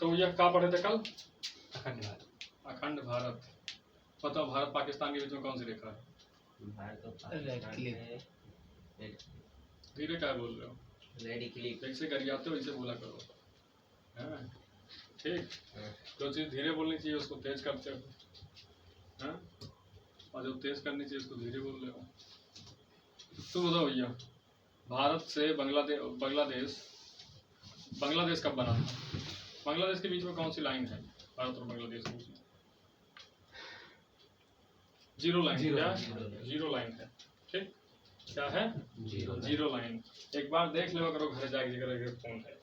तो यह क्या पढ़े थे कल? अखंड भारत। अखंड भारत। बताओ भारत पाकिस्तान के बीच में कौन सी रेखा है? धीरे क्या बोल रहे हो? जैसे कर जाते हो वैसे बोला करो। हाँ, ठीक। जो चीज़ धीरे बोलनी चाहिए उसको तेज करते हो, हाँ? और जो तेज करनी चाहिए उसको धीरे बोल रहे हो। तो बताओ भैया, भारत से बांग्लादेश कब बना था? बांग्लादेश के बीच में कौन सी लाइन है? भारत और बांग्लादेश के बीच में जीरो लाइन। क्या? जीरो लाइन है। ठीक, क्या है? Zero line. एक बार देख लो करो घर जाके जगह फोन है,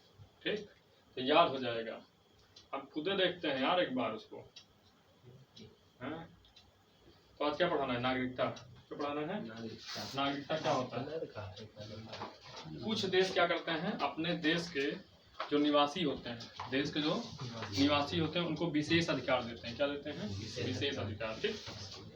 ठीक, तो याद हो जाएगा। हम खुदे देखते हैं यार एक बार उसको, हाँ? तो आज क्या पढ़ाना है? नागरिकता। क्या पढ़ाना है? नागरिकता क्या होता है? कुछ देश क्या करते हैं, अपने देश के जो निवासी होते हैं, देश के जो निवासी होते हैं उनको विशेष अधिकार देते हैं। क्या देते हैं? विशेष अधिकार, ठीक,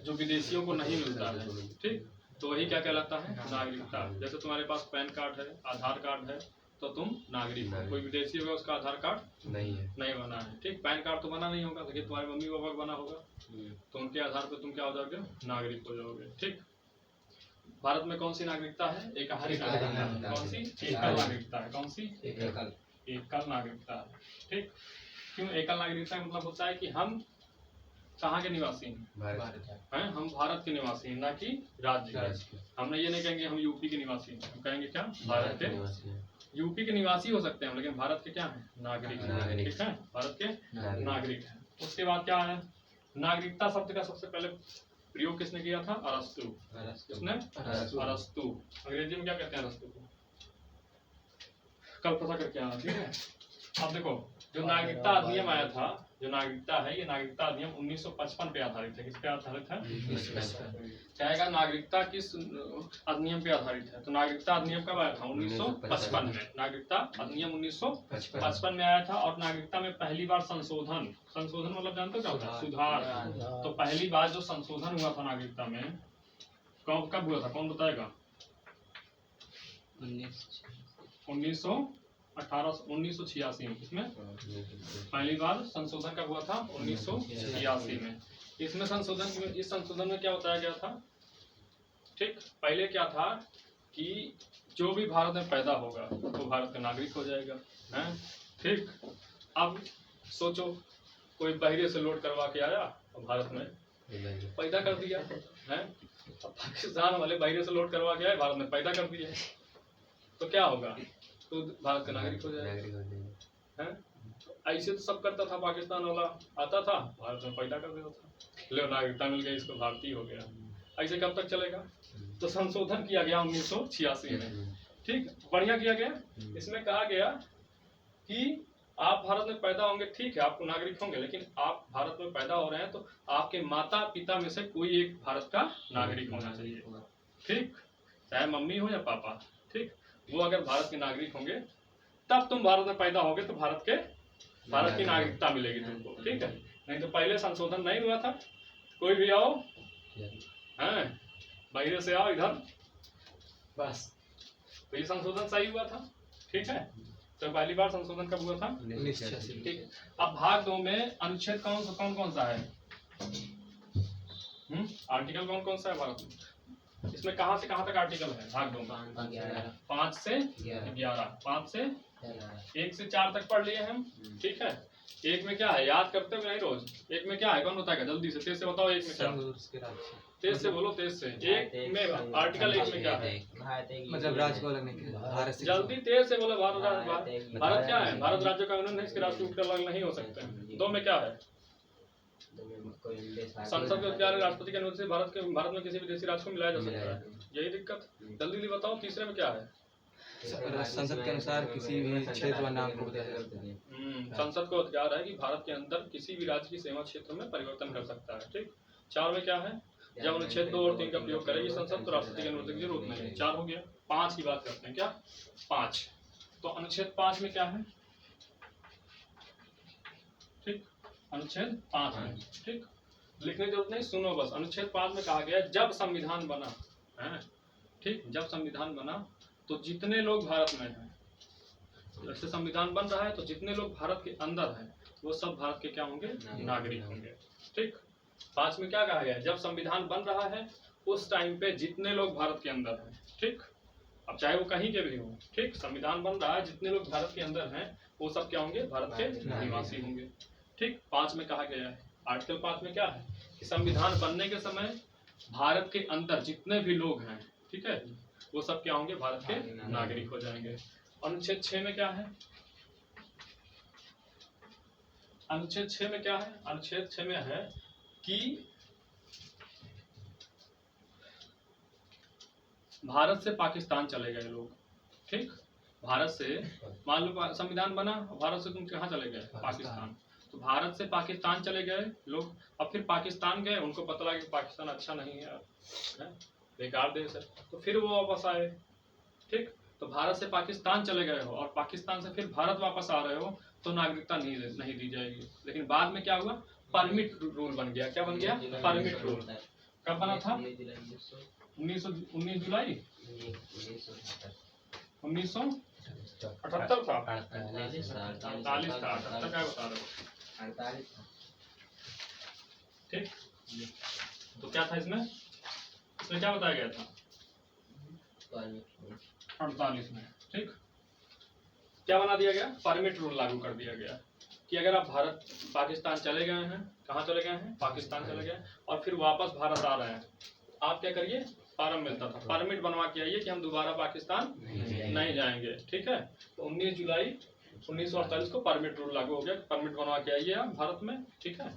जो विदेशियों को नहीं मिलता है। ठीक, तो वही क्या कहलाता है? नागरिकता। जैसे तुम्हारे पास पैन कार्ड है, आधार कार्ड है, तो तुम नागरिक हो। कोई विदेशी होगा उसका आधार कार्ड नहीं बना है, ठीक, पैन कार्ड तो बना नहीं होगा, लेकिन तुम्हारे मम्मी पापा का बना होगा, तो उनके आधार पर तुम क्या हो जाओगे? नागरिक हो जाओगे। ठीक, भारत में कौन सी नागरिकता है? एकल नागरिकता। कौन सी? एकल नागरिकता है। कौन सी? एकल नागरिकता है। ठीक, क्यों एकल नागरिकता का मतलब होता है कि हम कहाँ के निवासी हैं? हम भारत के निवासी हैं, ना कि राज्य। हमने ये नहीं कहेंगे हम यूपी के निवासी हैं, हम कहेंगे क्या? भारत के। यूपी के निवासी हो सकते हैं लेकिन भारत के क्या हैं? नागरिक। ठीक है, भारत के नागरिक हैं। उसके बाद क्या है? नागरिकता शब्द का सबसे पहले प्रयोग किसने किया था? अरस्तु। किसने? अरस्तु। अंग्रेजी में क्या कहते हैं अरस्तु को? कल पता करके आना, ठीक है। अब देखो, जो नागरिकता अधिनियम आया था, जो नागरिकता है, ये नागरिकता अधिनियम 1955 पे आधारित है। किस पे आधारित है? चाहेगा नागरिकता किस अधिनियम पे आधारित है? तो नागरिकता अधिनियम कब आया था? 1955 में। नागरिकता अधिनियम 1955 में आया था। और नागरिकता में पहली बार संशोधन मतलब जानते हो क्या होता है? सुधार। तो पहली बार जो संशोधन हुआ था नागरिकता में, कब हुआ था? कौन बताएगा? 1986 में। इसमें पहली बार संशोधन कब हुआ था? 1986 में। इसमें इस संशोधन में क्या बताया गया था? ठीक, पहले क्या था कि जो भी भारत में पैदा होगा तो भारत का नागरिक हो जाएगा, हैं? ठीक, अब सोचो कोई बाहर से लोड करवा के आया और भारत में पैदा कर दिया, हैं? पाकिस्तान वाले बाहर से लोड करवा के आए, भारत में पैदा कर दिया, तो क्या होगा? तो भारत का नागरिक हो जाएगा, हैं? ऐसे तो सब करता था। पाकिस्तान वाला आता था, भारत में पैदा कर देता था, ले नागरिकता मिल गई, इसको भारतीय हो गया। ऐसे कब तक चलेगा? तो संशोधन किया गया 1986 में। ठीक, बढ़िया किया गया। इसमें कहा गया कि आप भारत में पैदा होंगे, ठीक है, आपको नागरिक होंगे, लेकिन आप भारत में पैदा हो रहे हैं तो आपके माता पिता में से कोई एक भारत का नागरिक होना चाहिए। ठीक, चाहे मम्मी हो या पापा, ठीक, वो अगर भारत के नागरिक होंगे तब तुम भारत में पैदा होगे तो भारत की नागरिकता मिलेगी तुमको। ठीक है, नहीं तो पहले संशोधन नहीं हुआ था। कोई भी आओ, हैं, बाहर से आओ इधर, बस, तो ये संशोधन सही हुआ था। ठीक है, तो पहली बार संशोधन कब हुआ था? 1986। ठीक है, अब भाग 2 में अनुच्छेद कौन सा है? आर्टिकल कौन सा है भारत में? इसमें कहाँ से कहाँ तक आर्टिकल है? भाग 2 में 5 से 11, 5 से 1 से 4 तक पढ़ लिए हम। ठीक है, एक में क्या है याद करते हो नहीं रोज? एक में क्या है, कौन बताएगा जल्दी से? तेज से बताओ, एक में क्या? तेज से बोलो, तेज से। एक में आर्टिकल 1 में क्या है? मतलब राज्य को अलग नहीं, भारत से। जल्दी तेज से बोलो। भारत क्या है? भारत राज्य का यूनियन है, इसके राष्ट्र कूट अलग नहीं हो सकते। 2 में क्या है? संसद के अख्तियार राष्ट्रपति के अनुमति से भारत में किसी विदेशी राज्य को मिलाया जा सकता है। यही दिक्कत। जल्दी बताओ। तीसरे में क्या है? संसद के अनुसार किसी भी क्षेत्र व नाम को बदला जा सकता है। संसद को अधिकार है कि भारत के अंदर किसी भी राज्य की सीमा क्षेत्र में परिवर्तन कर सकता है। ठीक, 4 में क्या है? जब अनुच्छेद 2 और 3 का प्रयोग करेगी संसद तो राष्ट्रपति की अनुमति की जरूरत नहीं है। 4 हो गया। 5 की बात करते हैं। क्या? 5। तो अनुच्छेद 5 में क्या है? ठीक, अनुच्छेद 5 में, ठीक, लिखने की जरूरत नहीं, सुनो बस। अनुच्छेद 5 में कहा गया जब संविधान बना है, ठीक, जब संविधान बना तो जितने लोग भारत में हैं जैसे संविधान बन रहा है तो जितने लोग भारत के अंदर हैं वो सब भारत के क्या होंगे, नागरिक होंगे। ठीक। 5 में क्या कहा गया है, जब संविधान बन रहा है उस टाइम पे जितने लोग भारत के अंदर हैं, ठीक, अब चाहे वो कहीं के भी हों, ठीक, संविधान बन रहा है, जितने लोग भारत के अंदर हैं वो सब क्या होंगे, भारत के निवासी होंगे। ठीक। 5 में कहा गया है, आर्टिकल 5 में क्या है कि संविधान बनने के समय भारत के अंदर जितने भी लोग हैं, ठीक है, वो सब क्या होंगे, भारत के नागरिक हो जाएंगे। अनुच्छेद 6 में क्या है, अनुच्छेद 6 में क्या है, अनुच्छेद 6 में है कि भारत से पाकिस्तान चले गए लोग, ठीक, भारत से, मान लो संविधान बना, भारत से तुम कहाँ चले गए, पाकिस्तान, तो भारत से पाकिस्तान चले गए लोग, अब फिर पाकिस्तान गए, उनको पता लगा कि पाकिस्तान अच्छा नहीं है, बेकार देश है, तो फिर वो वापस आए। ठीक। तो भारत से पाकिस्तान चले गए हो और पाकिस्तान से फिर भारत वापस आ रहे हो तो नागरिकता नहीं दी जाएगी। लेकिन बाद में क्या हुआ, परमिट रूल बन गया। क्या बन गया, परमिट रूल। कब बना था, 19 जुलाई 1978 था, 48 था, 48 क्या बता रहे हो, 48। ठीक। तो क्या था इसमें क्या बताया गया था, 48 में, ठीक, क्या बना दिया गया, परमिट रूल लागू कर दिया गया कि अगर आप भारत पाकिस्तान चले गए हैं, कहाँ चले गए हैं, पाकिस्तान चले गए और फिर वापस भारत आ रहे हैं, आप क्या करिए, फार्म मिलता था, परमिट बनवा के आइए कि हम दोबारा पाकिस्तान नहीं जाएंगे। ठीक है। तो 19 जुलाई 1948 को परमिट रूल लागू हो गया, परमिट बनवा के आइए आप भारत में। ठीक है।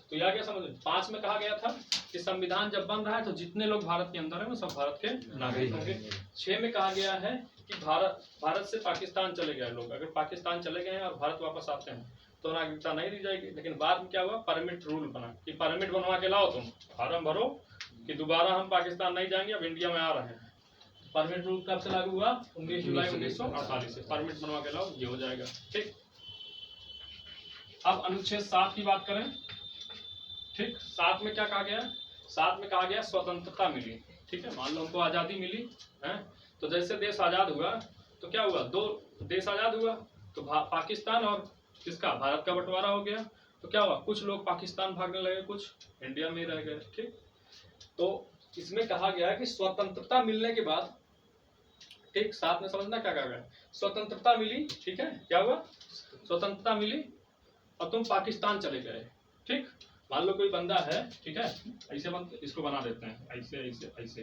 तो यह क्या समझ, 5 में कहा गया था कि संविधान जब बन रहा है तो जितने लोग भारत के अंदर हैं वो सब भारत के नागरिक होंगे। 6 में कहा गया है कि भारत से पाकिस्तान चले गए लोग, अगर पाकिस्तान चले गए हैं और भारत वापस आते हैं तो नागरिकता नहीं दी जाएगी। लेकिन बाद में क्या हुआ, परमिट रूल बना कि परमिट बनवा के लाओ, तुम फार्म भरो कि दोबारा हम पाकिस्तान नहीं जाएंगे, अब इंडिया में आ रहे हैं। परमिट रूल कब से लागू हुआ, 19 जुलाई 1948 से, परमिट बनवा के लाओ, ये हो जाएगा। ठीक। अब अनुच्छेद 7 की बात करें। ठीक। 7 में क्या कहा गया, 7 में कहा गया स्वतंत्रता मिली। ठीक है, मान लो हमको आजादी मिली है, तो जैसे देश आजाद हुआ तो क्या हुआ, 2 देश आजाद हुआ तो पाकिस्तान और किसका, भारत का बंटवारा हो गया। तो क्या हुआ, कुछ लोग पाकिस्तान भागने लगे, कुछ इंडिया में रह गए। ठीक। तो इसमें कहा गया है कि स्वतंत्रता मिलने के बाद, ठीक, 7 में समझना क्या कहा गया, स्वतंत्रता मिली। ठीक है, क्या हुआ, स्वतंत्रता मिली और तुम पाकिस्तान चले गए। ठीक। मान लो कोई बंदा है, ठीक है, ऐसे इसको बना देते हैं, ऐसे ऐसे ऐसे,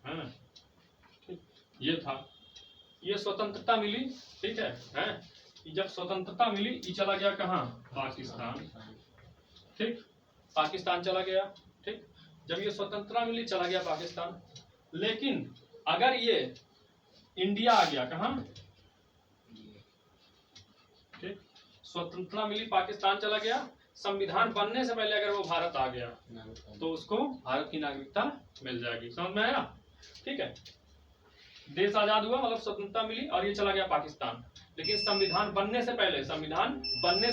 है ना, ठीक, ये था, ये स्वतंत्रता मिली। ठीक है, जब स्वतंत्रता मिली ये चला गया कहाँ, पाकिस्तान। ठीक, पाकिस्तान चला गया। ठीक, जब ये स्वतंत्रता मिली चला गया पाकिस्तान। लेकिन अगर ये इंडिया आ गया, कहाँ, ठीक, स्वतंत्रता मिली पाकिस्तान चला गया, संविधान बनने से पहले अगर वो भारत आ गया तो उसको भारत की नागरिकता मिल जाएगी। समझ में आया। ठीक है, देश आजाद हुआ मतलब स्वतंत्रता मिली और ये चला गया पाकिस्तान। लेकिन संविधान बनने से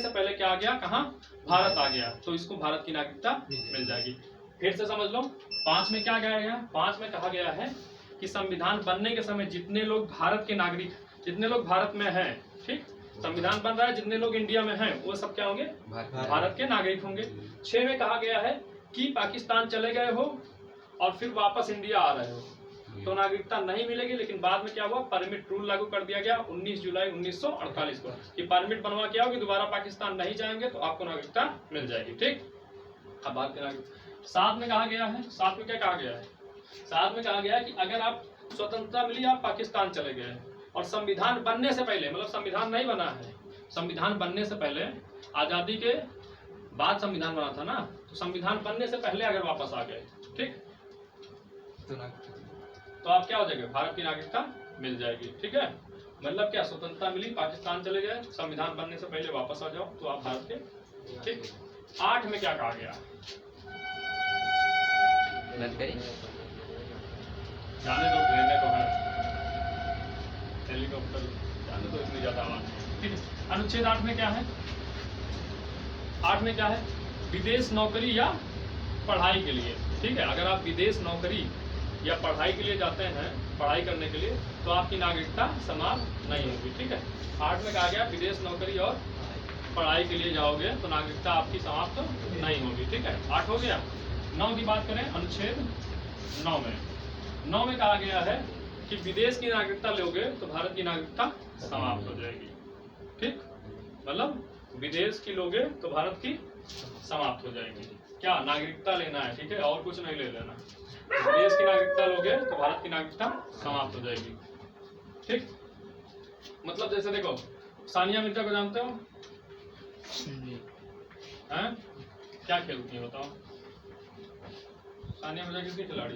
पहले क्या आ गया, कहाँ, भारत आ गया, तो इसको भारत की नागरिकता मिल जाएगी। फिर से समझ लो, 5 में क्या कहा गया, 5 में कहा गया है कि संविधान बनने के समय जितने लोग भारत के नागरिक, जितने लोग भारत में हैं, ठीक, संविधान बन रहा है, जितने लोग इंडिया में हैं वो सब क्या होंगे, भारत के नागरिक होंगे। 6 में कहा गया है कि पाकिस्तान चले गए हो और फिर वापस इंडिया आ रहे हो तो नागरिकता नहीं मिलेगी। लेकिन बाद में क्या हुआ, परमिट रूल लागू कर दिया गया 19 जुलाई 1948 को कि परमिट बनवा के आओ कि दोबारा पाकिस्तान नहीं जाएंगे तो आपको नागरिकता मिल जाएगी। ठीक। अब बात करें 7 में कहा गया है, 7 में क्या कहा गया है, 7 में कहा गया है कि अगर आप स्वतंत्रता मिली, आप पाकिस्तान चले गए और संविधान बनने से पहले, मतलब संविधान नहीं बना है, संविधान बनने से पहले, आजादी के बाद संविधान बना था ना, तो संविधान बनने से पहले अगर वापस आ गए, ठीक, तो आप क्या हो जाएंगे, भारत की नागरिकता मिल जाएगी। ठीक है, मतलब क्या, स्वतंत्रता मिली, पाकिस्तान चले गए, संविधान बनने से पहले वापस आ जाओ तो आप भारत के। ठीक। 8 में क्या कहा गया, जाने दो, ट्रेनें तो है, हेलीकॉप्टर जाने दो, इतनी ज्यादा आवाज। ठीक है, अनुच्छेद 8 में क्या है, 8 में क्या है, विदेश नौकरी या पढ़ाई के लिए। ठीक है, अगर आप विदेश नौकरी या पढ़ाई के लिए जाते हैं, पढ़ाई करने के लिए, तो आपकी नागरिकता समाप्त नहीं होगी। ठीक है। 8 में कहा गया विदेश, नौकरी और पढ़ाई के लिए जाओगे तो नागरिकता आपकी समाप्त नहीं होगी। ठीक है, 8 हो गया। 9 की बात करें, अनुच्छेद 9 में कहा गया है कि विदेश की नागरिकता लोगे तो भारत की नागरिकता समाप्त हो जाएगी। ठीक, मतलब विदेश की लोगे तो भारत की समाप्त हो जाएगी। क्या नागरिकता लेना है, ठीक है, और कुछ नहीं ले लेना। विदेश की नागरिकता लोगे तो भारत की नागरिकता समाप्त हो जाएगी। ठीक, मतलब जैसे देखो, सानिया मिर्जा को जानते हो? हैं? क्या खेलती है बताओ? सानिया मिर्जा किसकी खिलाड़ी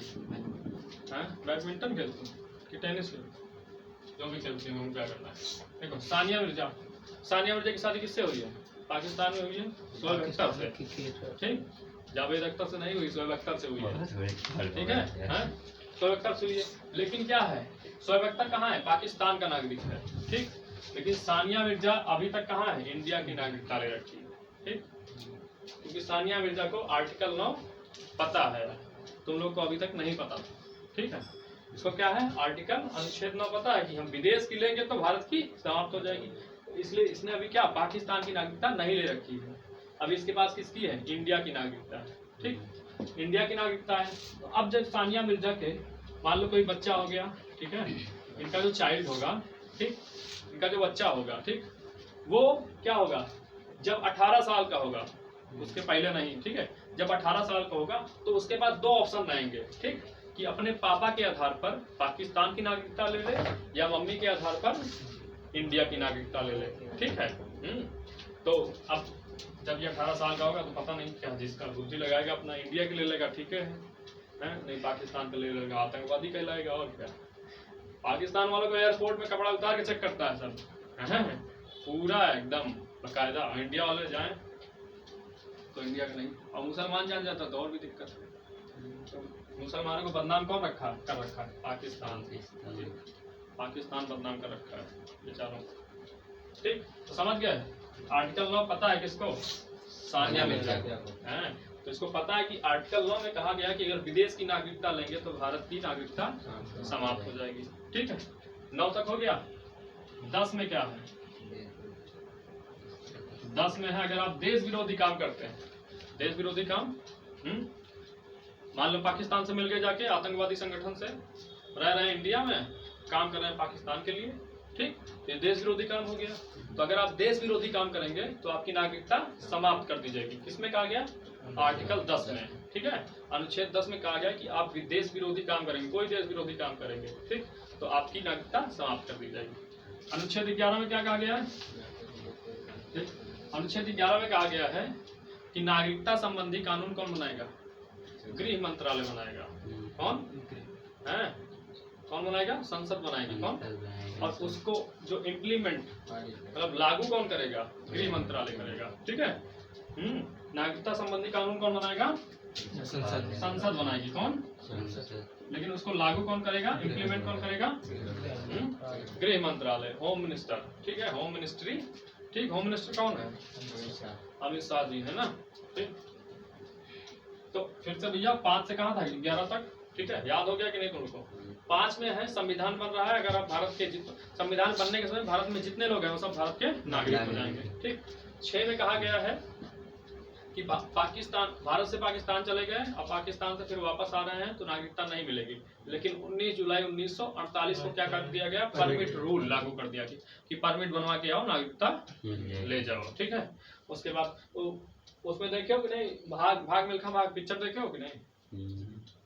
हैं? बैडमिंटन खेलती कि टेनिस खेलती? जो भी खेलती है, क्या करना है। देखो, सानिया मिर्जा की शादी किससे हुई है? पाकिस्तान में हुई है, शोएब अख्तर से। ठीक, जावेद अख्तर से नहीं हुई, शोएब अख्तर से हुई है। ठीक है, शोएब अख्तर से हुई है। लेकिन क्या है, शोएब अख्तर कहाँ है? पाकिस्तान का नागरिक है। ठीक, लेकिन सानिया मिर्जा अभी तक कहाँ है? इंडिया की नागरिकता ले रखी है। ठीक, क्योंकि सानिया मिर्जा को आर्टिकल 9 पता है, तुम लोग को अभी तक नहीं पता था। ठीक है, इसको क्या है? आर्टिकल अनुच्छेद 9 पता है कि हम विदेश की लेंगे तो भारत की समाप्त हो जाएगी। इसलिए इसने अभी क्या पाकिस्तान की नागरिकता नहीं ले रखी है। अभी इसके पास किसकी है? इंडिया की नागरिकता है। ठीक, इंडिया की नागरिकता है। तो अब जब सानिया मिर्जा के मान लो कोई बच्चा हो गया, ठीक है, इनका जो चाइल्ड होगा, ठीक, इनका जो बच्चा होगा, ठीक, वो क्या होगा? जब 18 साल का होगा, उसके पहले नहीं, ठीक है, जब 18 साल का होगा तो उसके पास 2 ऑप्शन रहेंगे। ठीक, कि अपने पापा के आधार पर पाकिस्तान की नागरिकता ले ले या मम्मी के आधार पर इंडिया की नागरिकता ले ले। ठीक है। तो अब जब ये 18 साल का होगा तो पता नहीं क्या, जिसका बुद्धि लगाएगा अपना इंडिया की ले लेगा, ठीक है, नहीं पाकिस्तान का ले लेगा, आतंकवादी कहलाएगा। और क्या, पाकिस्तान वालों को एयरपोर्ट में कपड़ा उतार के चेक करता है सब, पूरा एकदम बकायदा। इंडिया वाले जाएं तो इंडिया का नहीं, और मुसलमान जान जाता तो और भी दिक्कत है। तो मुसलमानों को बदनाम कौन कर रखा है? पाकिस्तान। पाकिस्तान बदनाम कर रखा है बेचारों। ठीक, तो समझ गए? आर्टिकल 9 पता है किसको? सानिया मिर्जा है। तो इसको पता है कि आर्टिकल 9 में कहा गया कि अगर विदेश की नागरिकता लेंगे तो भारत की नागरिकता समाप्त हो जाएगी। ठीक है, 9 तक हो गया। 10 में क्या है? 10 में है, अगर आप देश विरोधी काम करते हैं, देश विरोधी काम, मान लो पाकिस्तान से मिल गए, जाके आतंकवादी संगठन से रह रहे हैं इंडिया में, काम कर रहे हैं पाकिस्तान के लिए, ठीक, ये देश विरोधी काम हो गया। तो अगर आप देश विरोधी काम करेंगे तो आपकी नागरिकता समाप्त कर दी जाएगी। किसमें कहा गया? आर्टिकल 10 में। ठीक है, अनुच्छेद 10 में कहा गया कि आप देश विरोधी काम करेंगे, कोई देश विरोधी काम करेंगे, ठीक, तो आपकी नागरिकता समाप्त कर दी जाएगी। अनुच्छेद 11 में क्या कहा गया है? अनुच्छेद 11 में कहा गया है कि नागरिकता संबंधी कानून कौन बनाएगा? गृह मंत्रालय बनाएगा। कौन है? कौन बनाएगा? संसद बनाएगी। कौन? और उसको जो इम्प्लीमेंट मतलब लागू कौन करेगा? गृह मंत्रालय करेगा। ठीक है, नागरिकता संबंधी कानून कौन बनाएगा? संसद बनाएगी। कौन? लेकिन उसको लागू कौन करेगा? इम्प्लीमेंट कौन करेगा? गृह मंत्रालय, होम मिनिस्टर। ठीक है, होम मिनिस्ट्री। ठीक, होम मिनिस्टर कौन है? अमित शाह जी है ना। ठीक, तो फिर से भैया 5 से कहाँ था? 11 तक। ठीक है, याद हो गया कि नहीं तुमको? 5 में है संविधान बन रहा है। अगर आप भारत के संविधान बनने के समय भारत में जितने लोग हैं वो सब भारत के नागरिक हो जाएंगे। ठीक, 6 में कहा गया है कि पाकिस्तान, भारत से पाकिस्तान चले गए और पाकिस्तान से फिर वापस आ रहे हैं तो नागरिकता नहीं मिलेगी। लेकिन 19 जुलाई 1948 को क्या कर दिया गया? परमिट रूल लागू कर दिया कि परमिट बनवा के आओ, नागरिकता ले जाओ। ठीक है, उसके बाद उसमें देखे हो कि नहीं, भाग मिल्खा भाग पिक्चर देखे हो कि नहीं?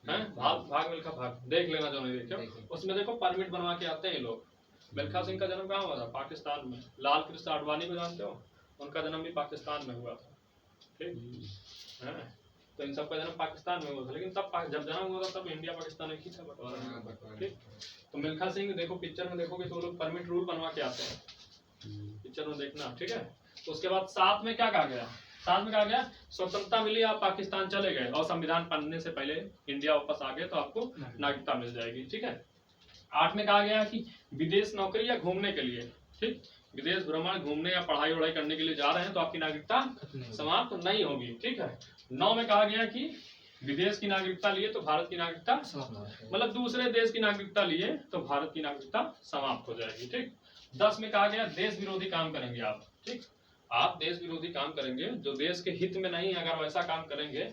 हैं, भाग मिल्खा भाग देख लेना जो नहीं देखे हो। उसमें देखो परमिट बनवा के आते हैं लोग। मिल्खा सिंह का जन्म कहाँ हुआ था? पाकिस्तान में। लाल कृष्ण आडवाणी को जानते हो? उनका जन्म भी पाकिस्तान में हुआ था। ठीक है, तो इन सब का जन्म पाकिस्तान में हुआ था। लेकिन तब जब जन्म हुआ था तब इंडिया पाकिस्तान एक ही था, बंटवारा। ठीक, तो मिल्खा सिंह देखो पिक्चर में देखोगे तो लोग परमिट रूल बनवा के आते हैं, पिक्चर में देखना। ठीक है, तो उसके बाद 7 में क्या कहा गया? 7 में कहा गया स्वतंत्रता मिली, आप पाकिस्तान चले गए और संविधान बनने से पहले इंडिया वापस आ गए तो आपको नागरिकता मिल जाएगी। ठीक है, 8 में कहा गया कि विदेश नौकरी या घूमने के लिए, ठीक, विदेश भ्रमण, घूमने या पढ़ाई वढ़ाई करने के लिए जा रहे हैं तो आपकी नागरिकता समाप्त नहीं होगी। ठीक है, 9 में कहा गया कि विदेश की नागरिकता लिए तो भारत की नागरिकता, मतलब दूसरे देश की नागरिकता लिए तो भारत की नागरिकता समाप्त हो जाएगी। ठीक, 10 में कहा गया देश विरोधी काम करेंगे आप। ठीक, आप देश विरोधी काम करेंगे जो देश के हित में नहीं, अगर वैसा काम करेंगे,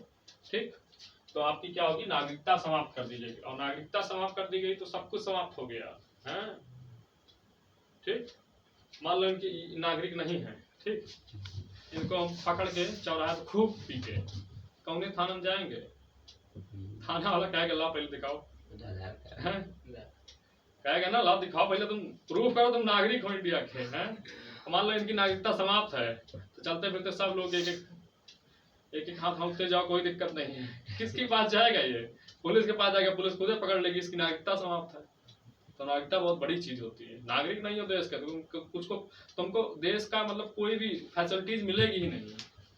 ठीक, तो आपकी क्या होगी, नागरिकता समाप्त कर दी जाएगी। और नागरिकता समाप्त कर दी गई तो सब कुछ समाप्त हो गया है। ठीक, मान लो इनकी नागरिक नहीं है, ठीक, इनको हम पकड़ के चौराहे पे खूब पीटे, कौन थाना में जाएंगे? थाना वाला कहेगा ला पहले दिखाओ, कहेगा ना ला दिखाओ पहले, तुम प्रूफ करो तुम नागरिक हो इंडिया के हैं। मान लो इनकी नागरिकता समाप्त है तो चलते फिरते सब लोग एक एक हाथ हाँकते जाओ, कोई दिक्कत नहीं है। किसके पास जाएगा ये? पुलिस के पास जाएगा, पुलिस खुद पकड़ लेगी, इसकी नागरिकता समाप्त है। तो नागरिकता बहुत बड़ी चीज होती है। नागरिक नहीं हो देश का तुमको देश का मतलब कोई भी फैसिलिटीज मिलेगी ही नहीं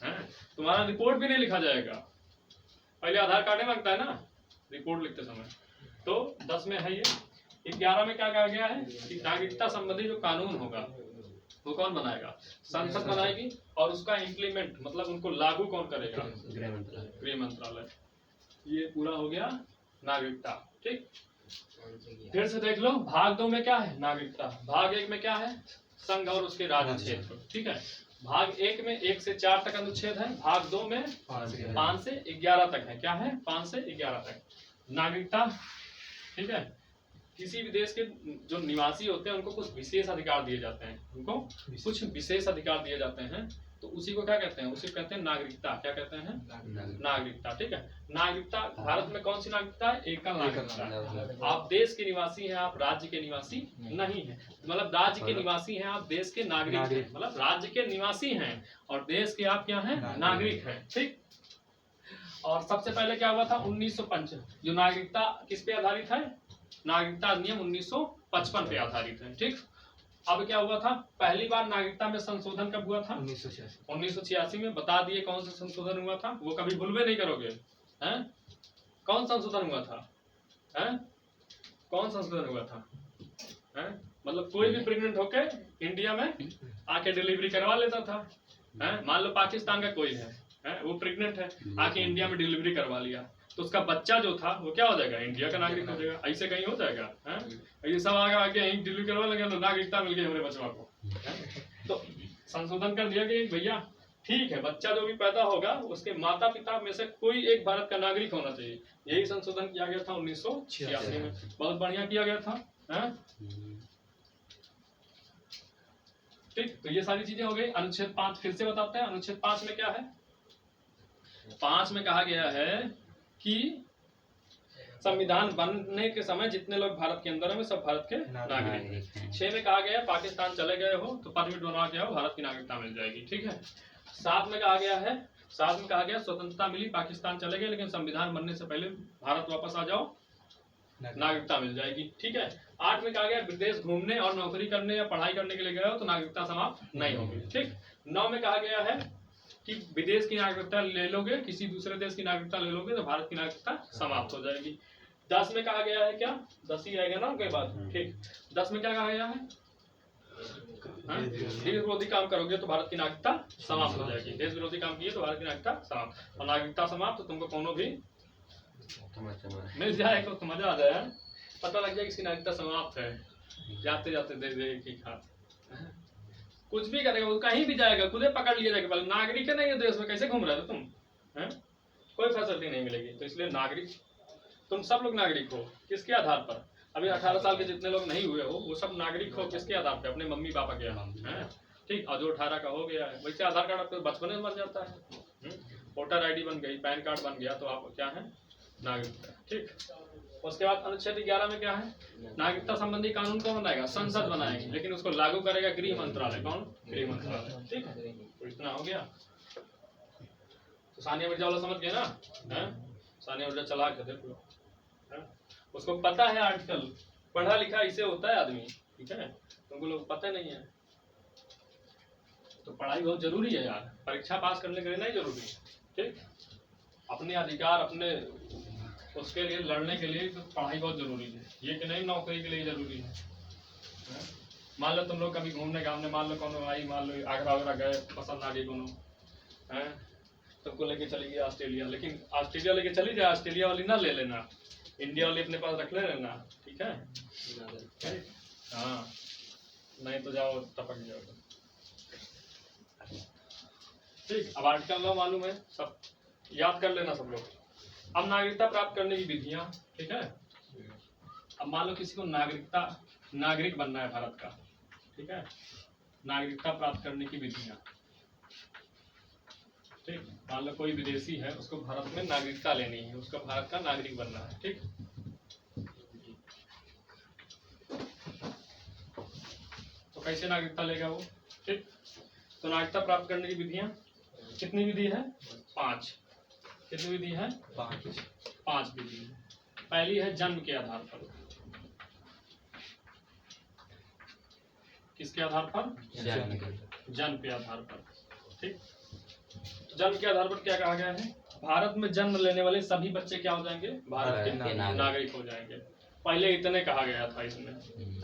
है। तुम्हारा रिपोर्ट भी नहीं लिखा जाएगा। पहले आधार कार्ड मांगता है ना रिपोर्ट लिखते समय। तो 10 में है ये। 11 में क्या कहा गया है कि नागरिकता संबंधी जो कानून होगा वो कौन बनाएगा? संसद बनाएगी। और उसका इम्प्लीमेंट मतलब उनको लागू कौन करेगा? गृह मंत्रालय। ये पूरा हो गया नागरिकता। ठीक, फिर से देख लो, भाग 2 में क्या है? नागरिकता। भाग 1 में क्या है? संघ और उसके राज्य क्षेत्र। ठीक है, भाग 1 में 1 से 4 तक अनुच्छेद है, भाग 2 में 5 से 11 तक है। क्या है? 5 से 11 तक नागरिकता। ठीक है, किसी भी देश के जो निवासी होते हैं उनको कुछ विशेष अधिकार दिए जाते हैं, उनको कुछ विशेष अधिकार दिए जाते हैं, तो उसी को क्या कहते हैं? उसी को कहते हैं नागरिकता। क्या कहते हैं? नागरिकता। ठीक है, नागरिकता भारत में कौन सी नागरिकता है? एकल नागरिकता। आप देश के निवासी हैं, आप राज्य के निवासी नहीं है। मतलब राज्य के निवासी हैं, आप देश के नागरिक हैं। मतलब राज्य के निवासी हैं और देश के आप क्या हैं? नागरिक हैं। ठीक, और सबसे पहले क्या हुआ था? 1905 जो नागरिकता किस पे आधारित है? नागरिकता अधिनियम 1955 पे आधारित है। ठीक, अब क्या हुआ था? पहली बार नागरिकता में संशोधन कब हुआ था? 1986 में। बता दिए कौन सा संशोधन हुआ था, वो कभी भूलवे नहीं करोगे। हैं? कौन संशोधन हुआ था? हैं? कौन संशोधन हुआ था? हैं? मतलब कोई भी प्रेग्नेंट होके इंडिया में आके डिलीवरी करवा लेता था। हैं? मान लो पाकिस्तान का कोई है, वो प्रेग्नेंट है, आके इंडिया में डिलीवरी करवा लिया, तो उसका बच्चा जो था वो क्या हो जाएगा? इंडिया का नागरिक हो जाएगा। ऐसे कहीं हो जाएगा? ये सब आगे यहीं डिलीवरी करवा लगे तो नागरिकता मिल गई हमारे बच्चों को। तो संशोधन कर दिया कि भैया ठीक है, बच्चा जो भी पैदा होगा उसके माता पिता में से कोई एक भारत का नागरिक होना चाहिए। यही संशोधन किया गया था 1986 में। बहुत बढ़िया किया गया था। ठीक, तो ये सारी चीजें हो गई। अनुच्छेद 5 फिर से बताते हैं। अनुच्छेद 5 में क्या है? 5 में कहा गया है कि संविधान बनने के समय जितने लोग भारत के अंदर हैं सब भारत के नागरिक हैं। 6 में कहा गया है पाकिस्तान चले गए हो तो परमिट बनवा के आओ, भारत की नागरिकता मिल जाएगी। ठीक है, 7 में कहा गया है, 7 में कहा गया स्वतंत्रता मिली, पाकिस्तान चले गए, लेकिन संविधान बनने से पहले भारत वापस आ जाओ, नागरिकता मिल जाएगी। ठीक है, 8 में कहा गया विदेश घूमने और नौकरी करने या पढ़ाई करने के लिए गए हो तो नागरिकता समाप्त नहीं होगी। ठीक, 9 में कहा गया है कि विदेश की नागरिकता ले लोगे, किसी दूसरे देश की नागरिकता ले लोगे तो भारत की नागरिकता समाप्त हो जाएगी। 10 में कहा गया है क्या? 10 ही आएगा ना उनके बाद। ठीक, 10 में क्या कहा गया है? देश विरोधी काम करोगे तो भारत की नागरिकता समाप्त हो जाएगी। देश विरोधी काम किए तो भारत की नागरिकता समाप्त। और नागरिकता समाप्त तो तुमको कोनो भी मिल जाएगा तो मजा आ जाए, पता लग जाए किसकी नागरिकता समाप्त है, जाते जाते दे दे एक हाथ। कुछ भी करेगा वो कहीं भी जाएगा, खुदे पकड़ लिया जाएगा। नागरिक है नहीं है देश में, कैसे घूम रहे थे तुम? कोई फैसिलिटी नहीं मिलेगी। तो इसलिए नागरिक, तुम सब लोग नागरिक हो। किसके आधार पर? अभी 18 साल के जितने लोग नहीं हुए हो वो सब नागरिक हो। किसके आधार पे? अपने मम्मी पापा के हैं। ठीक, और जो 18 का हो गया है वैसे आधार कार्ड आपके बचपन में बन जाता है, वोटर ID बन गई, पैन कार्ड बन गया, तो आप क्या है? नागरिक। ठीक, उसके बाद अनुच्छेद 11 में क्या है? नागरिकता संबंधी कानून कौन बनाएगा? संसद बनाएगी, लेकिन उसको लागू करेगा गृह मंत्रालय। कौन? गृह मंत्रालय। ठीक है, तो इतना हो गया। तो सानिया मिर्जा वाला समझ गए ना? सानिया मिर्जा चला के देखो, उसको पता है आर्टिकल, पढ़ा लिखा इसे होता है आदमी। ठीक है, तुमको लोग पता नहीं है। तो पढ़ाई बहुत जरूरी है यार, परीक्षा पास करने के लिए नहीं जरूरी। ठीक, अपने अधिकार अपने उसके लिए लड़ने के लिए तो पढ़ाई बहुत जरूरी है। ये कि नहीं नौकरी के लिए जरूरी है। मान लो तुम लोग कभी घूमने घामने, मान लो कोनो आई, मान लो आगरा वगैरह गए, पसंद आ गई कोनो, सबको लेके चली गई ऑस्ट्रेलिया, लेकिन ऑस्ट्रेलिया लेके चली जाए, ऑस्ट्रेलिया वाली ना ले लेना, इंडिया वाली अपने पास रख ले लेना, ठीक है? हाँ, नहीं तो जाओ टपक जाओगे। ठीक, अब आर्टिकल लॉ मालूम है, सब याद कर लेना सब लोग। अब नागरिकता प्राप्त करने की विधियां, ठीक है? अब मान लो किसी को नागरिक बनना है भारत का, ठीक है? नागरिकता प्राप्त करने की विधियां, ठीक? मान लो कोई विदेशी है, उसको भारत में नागरिकता लेनी है, उसका भारत का नागरिक बनना है, ठीक? तो कैसे नागरिकता लेगा वो, ठीक? तो नागरिकता प्राप्त करने की विधियां कितनी विधि है? 5। कितनी विधि है? 5 विधि है। पहली है जन्म के आधार पर। किसके आधार पर? जन्म के आधार पर, ठीक? जन्म के आधार पर क्या कहा गया है? भारत में जन्म लेने वाले सभी बच्चे क्या हो जाएंगे? भारत के नागरिक हो जाएंगे। पहले इतने कहा गया था इसमें,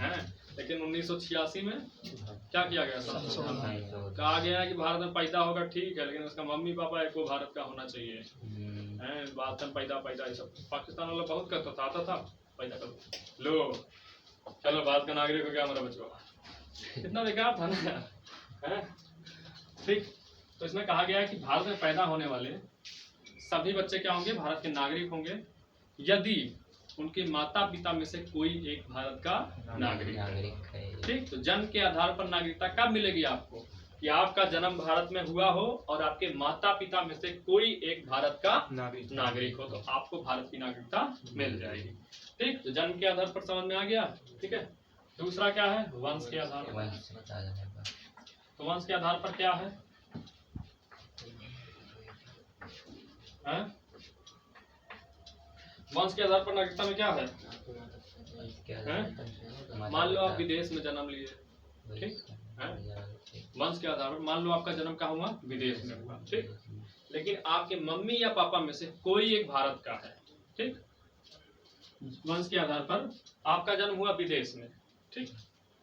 है? लेकिन 1986 में क्या किया गया? कहा गया है कि भारत में पैदा होगा, ठीक है, लेकिन उसका मम्मी पापा एक को भारत का होना चाहिए, है? बात पैदा ये सब पाकिस्तान वाला बहुत करता था, आता था पैदा कर लो, चलो भारत का नागरिक हो गया हमारा बच्चा, कितना बेकार था ना, है? ठीक, तो इसमें कहा गया है कि भारत में पैदा होने वाले सभी बच्चे क्या होंगे? भारत के नागरिक होंगे, यदि उनके माता पिता में से कोई एक भारत का नागरिक है। ठीक, तो जन्म के आधार पर नागरिकता कब मिलेगी आपको? कि आपका जन्म भारत में हुआ हो और आपके माता पिता में से कोई एक भारत का नागरिक हो, तो आपको भारत की नागरिकता मिल जाएगी। ठीक, तो जन्म के आधार पर समझ में आ गया, ठीक है? दूसरा क्या है? वंश के आधार पर। तो वंश के आधार पर क्या है? वंश के आधार पर नागरिकता में क्या है? मान लो आप विदेश में जन्म लिए, ठीक है? वंश के आधार पर मान लो आपका जन्म कहाँ हुआ? विदेश में हुआ, ठीक? लेकिन आपके मम्मी या पापा में से कोई एक भारत का है, ठीक? वंश के आधार पर आपका जन्म हुआ विदेश में, ठीक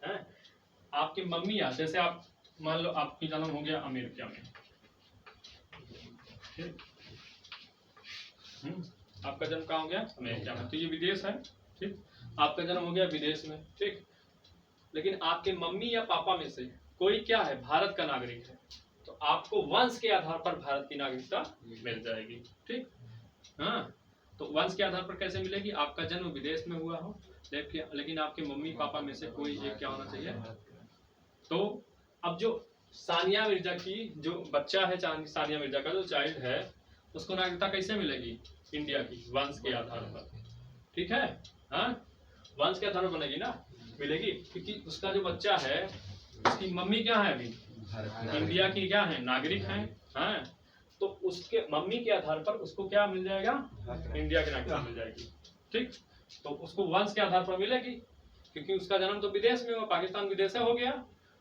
है? आपकी मम्मी या जैसे आप मान लो आपकी जन्म हो गया अमेरिका में, ठीक? आपका जन्म कहाँ हो गया? अमेरिका में, तो ये विदेश है, ठीक? आपका जन्म हो गया विदेश में, ठीक? लेकिन आपके मम्मी या पापा में से कोई क्या है? भारत का नागरिक है, तो आपको वंश के आधार पर भारत की नागरिकता मिल जाएगी, ठीक? हाँ, तो वंश के आधार पर कैसे मिलेगी? आपका जन्म विदेश में हुआ हो, लेकिन आपके मम्मी पापा में से कोई एक क्या होना चाहिए? तो अब जो सानिया मिर्जा की जो बच्चा है, सानिया मिर्जा का जो चाइल्ड है, उसको नागरिकता कैसे मिलेगी? इंडिया की, वंश के आधार पर, ठीक है? हाँ, वंश के आधार पर बनेगी ना, मिलेगी, क्योंकि उसका जो बच्चा है उसकी मम्मी क्या है? अभी इंडिया की क्या है? नागरिक है, हाँ? तो उसके मम्मी के आधार पर उसको क्या मिल जाएगा? इंडिया की नागरिकता मिल जाएगी, ठीक? तो उसको वंश के आधार पर मिलेगी, क्योंकि उसका जन्म तो विदेश में हुआ, पाकिस्तान विदेश से हो गया,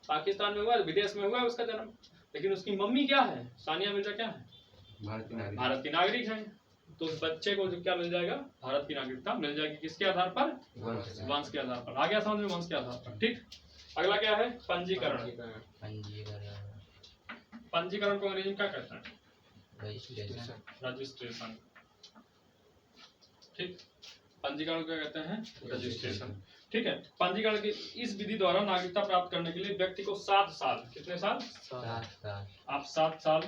पाकिस्तान में हुआ, विदेश में हुआ उसका जन्म, लेकिन उसकी मम्मी क्या है? सानिया मिर्जा क्या है? भारत की नागरिक है, तो उस बच्चे को जो क्या मिल जाएगा? भारत की नागरिकता मिल जाएगी। किसके आधार पर? वंश के आधार पर। आ गया समझ में? वंश के आधार पर, ठीक? अगला क्या है? पंजीकरण। पंजीकरण को अंग्रेजी में क्या कहते हैं? रजिस्ट्रेशन, ठीक? पंजीकरण को क्या कहते हैं? रजिस्ट्रेशन, ठीक है? पंजीकरण की इस विधि द्वारा नागरिकता प्राप्त करने के लिए व्यक्ति को 7 साल, कितने साल? 7 साल। आप 7 साल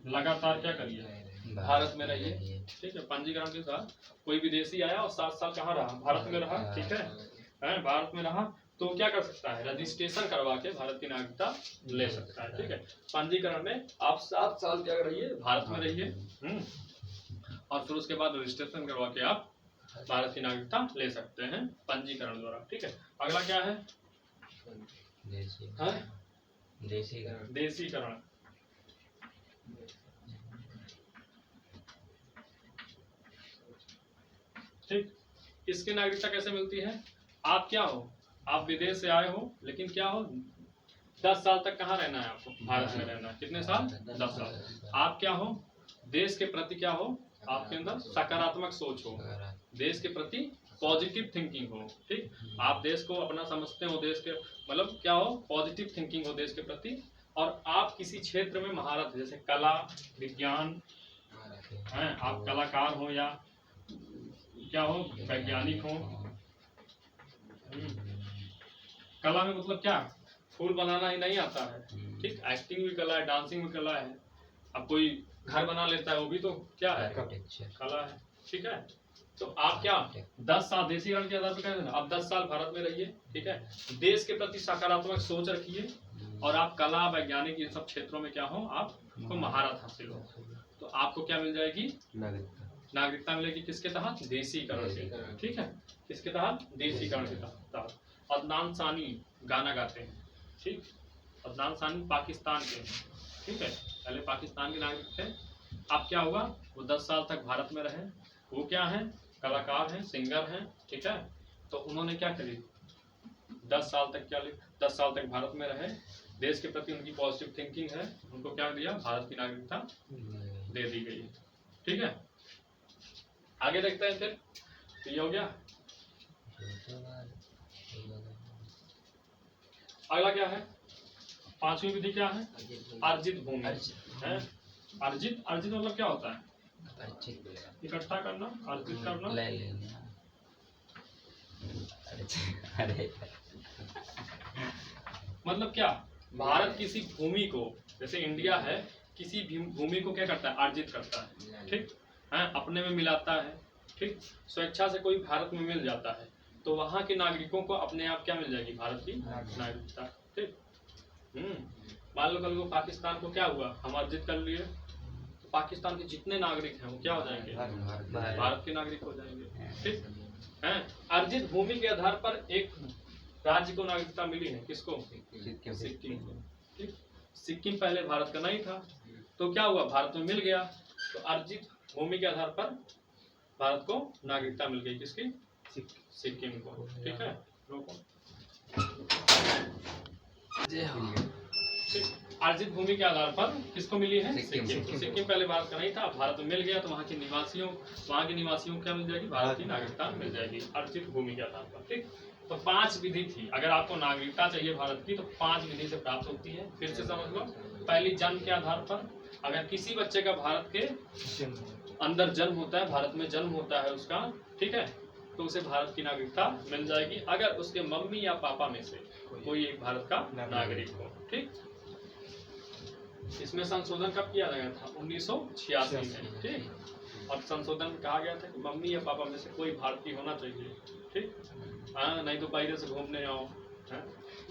लगातार क्या करिए? भारत में रहिए, ठीक है? पंजीकरण के साथ कोई विदेशी आया और 7 साल कहाँ रहा? भारत में रहा, ठीक है? भारत में रहा तो क्या कर सकता है? रजिस्ट्रेशन करवा के भारत की नागरिकता ले सकता है, ठीक है? पंजीकरण में आप 7 साल क्या रहिए? भारत में रहिए, और फिर उसके बाद रजिस्ट्रेशन करवा के आप भारत की नागरिकता ले सकते हैं पंजीकरण द्वारा, ठीक है? अगला क्या है? देशीकरण। ठीक, इसकी नागरिकता कैसे मिलती है? आप क्या हो? आप विदेश से आए हो, लेकिन क्या हो? 10 साल तक कहाँ रहना है आपको? भारत में रहना है। कितने साल? 10 साल। आप क्या हो? देश के प्रति क्या हो? आपके अंदर सकारात्मक सोच हो, देश के प्रति पॉजिटिव थिंकिंग हो, ठीक? आप देश को अपना समझते हो, देश के मतलब क्या हो? पॉजिटिव थिंकिंग हो देश के प्रति, और आप किसी क्षेत्र में महारत, जैसे कला, विज्ञान हैं, आप कलाकार हो या क्या हो, वैज्ञानिक हो। कला में मतलब क्या, फूल बनाना ही नहीं आता है, ठीक, एक्टिंग भी कला है, डांसिंग भी कला है। अब कोई घर बना लेता है, वो भी तो क्या है, कला है, ठीक है। तो आप क्या 10 साल देसी रण के आधार पर कहते हैं, आप 10 साल भारत में रहिए, ठीक है, देश के प्रति सकारात्मक सोच रखिए, और आप कला, वैज्ञानिक, इन सब क्षेत्रों में क्या हो, आपको महारत हासिल हो, तो आपको क्या मिल जाएगी, नागरिकता मिलेगी। किसके तहत, देसीकरण के, ठीक है, किसके तहत, देसीकरण के तहत। अदनान सानी गाना गाते हैं, ठीक, अदनान सानी पाकिस्तान के, ठीक है, पहले पाकिस्तान के नागरिक थे। अब क्या हुआ, वो 10 साल तक भारत में रहे, वो क्या है, कलाकार हैं, सिंगर हैं, ठीक है। तो उन्होंने क्या करी, 10 साल तक 10 साल तक भारत में रहे, देश के प्रति उनकी पॉजिटिव थिंकिंग है, उनको क्या दिया, भारत की नागरिकता दे दी गई, ठीक है। आगे देखते हैं फिर, तो ये हो गया। अगला क्या है, 5वीं विधि क्या है, अर्जित भूमि है। अर्जित मतलब क्या होता है, इकट्ठा करना, अर्जित करना। मतलब क्या, भारत किसी भूमि को, जैसे इंडिया है, किसी भी भूमि को क्या करता है, अर्जित करता है, ठीक है, अपने में मिलाता है, ठीक, स्वेच्छा से कोई भारत में मिल जाता है, तो वहां के नागरिकों को अपने आप क्या मिल जाएगी, भारत की नागरिकता, ठीक। मान लो कल को पाकिस्तान को क्या हुआ, हम अर्जित कर लिए, तो पाकिस्तान के जितने नागरिक हैं वो क्या हो जाएंगे, भारत के नागरिक हो जाएंगे, ठीक है। अर्जित भूमि के आधार पर एक राज्य को नागरिकता मिली है, किसको, सिक्किम को, ठीक। सिक्किम पहले भारत का नहीं था, तो क्या हुआ, भारत में मिल गया, तो अर्जित भूमि के आधार पर भारत को नागरिकता मिल गई, किसकी, सिक्किम को, ठीक है। अर्जित भूमि के आधार पर किसको मिली है, सिक्किम पहले भारत का नहीं था, भारत में मिल गया, तो वहाँ के निवासियों को क्या मिल जाएगी, भारत की नागरिकता मिल जाएगी, अर्जित भूमि के आधार पर, ठीक। तो 5 विधि थी, अगर आपको नागरिकता चाहिए भारत की, तो 5 विधि से प्राप्त होती है। फिर से समझ लो, पहली जन्म के आधार पर, अगर किसी बच्चे का भारत के अंदर जन्म होता है, भारत में जन्म होता है उसका, ठीक है, तो उसे भारत की नागरिकता मिल जाएगी, अगर उसके मम्मी या पापा में से कोई एक भारत का नागरिक हो, ठीक। इसमें संशोधन कब किया गया था, 1986 में, ठीक। और संशोधन में कहा गया था कि मम्मी या पापा में से कोई भारतीय होना चाहिए, ठीक, हाँ, नहीं तो बाहर से घूमने आओ,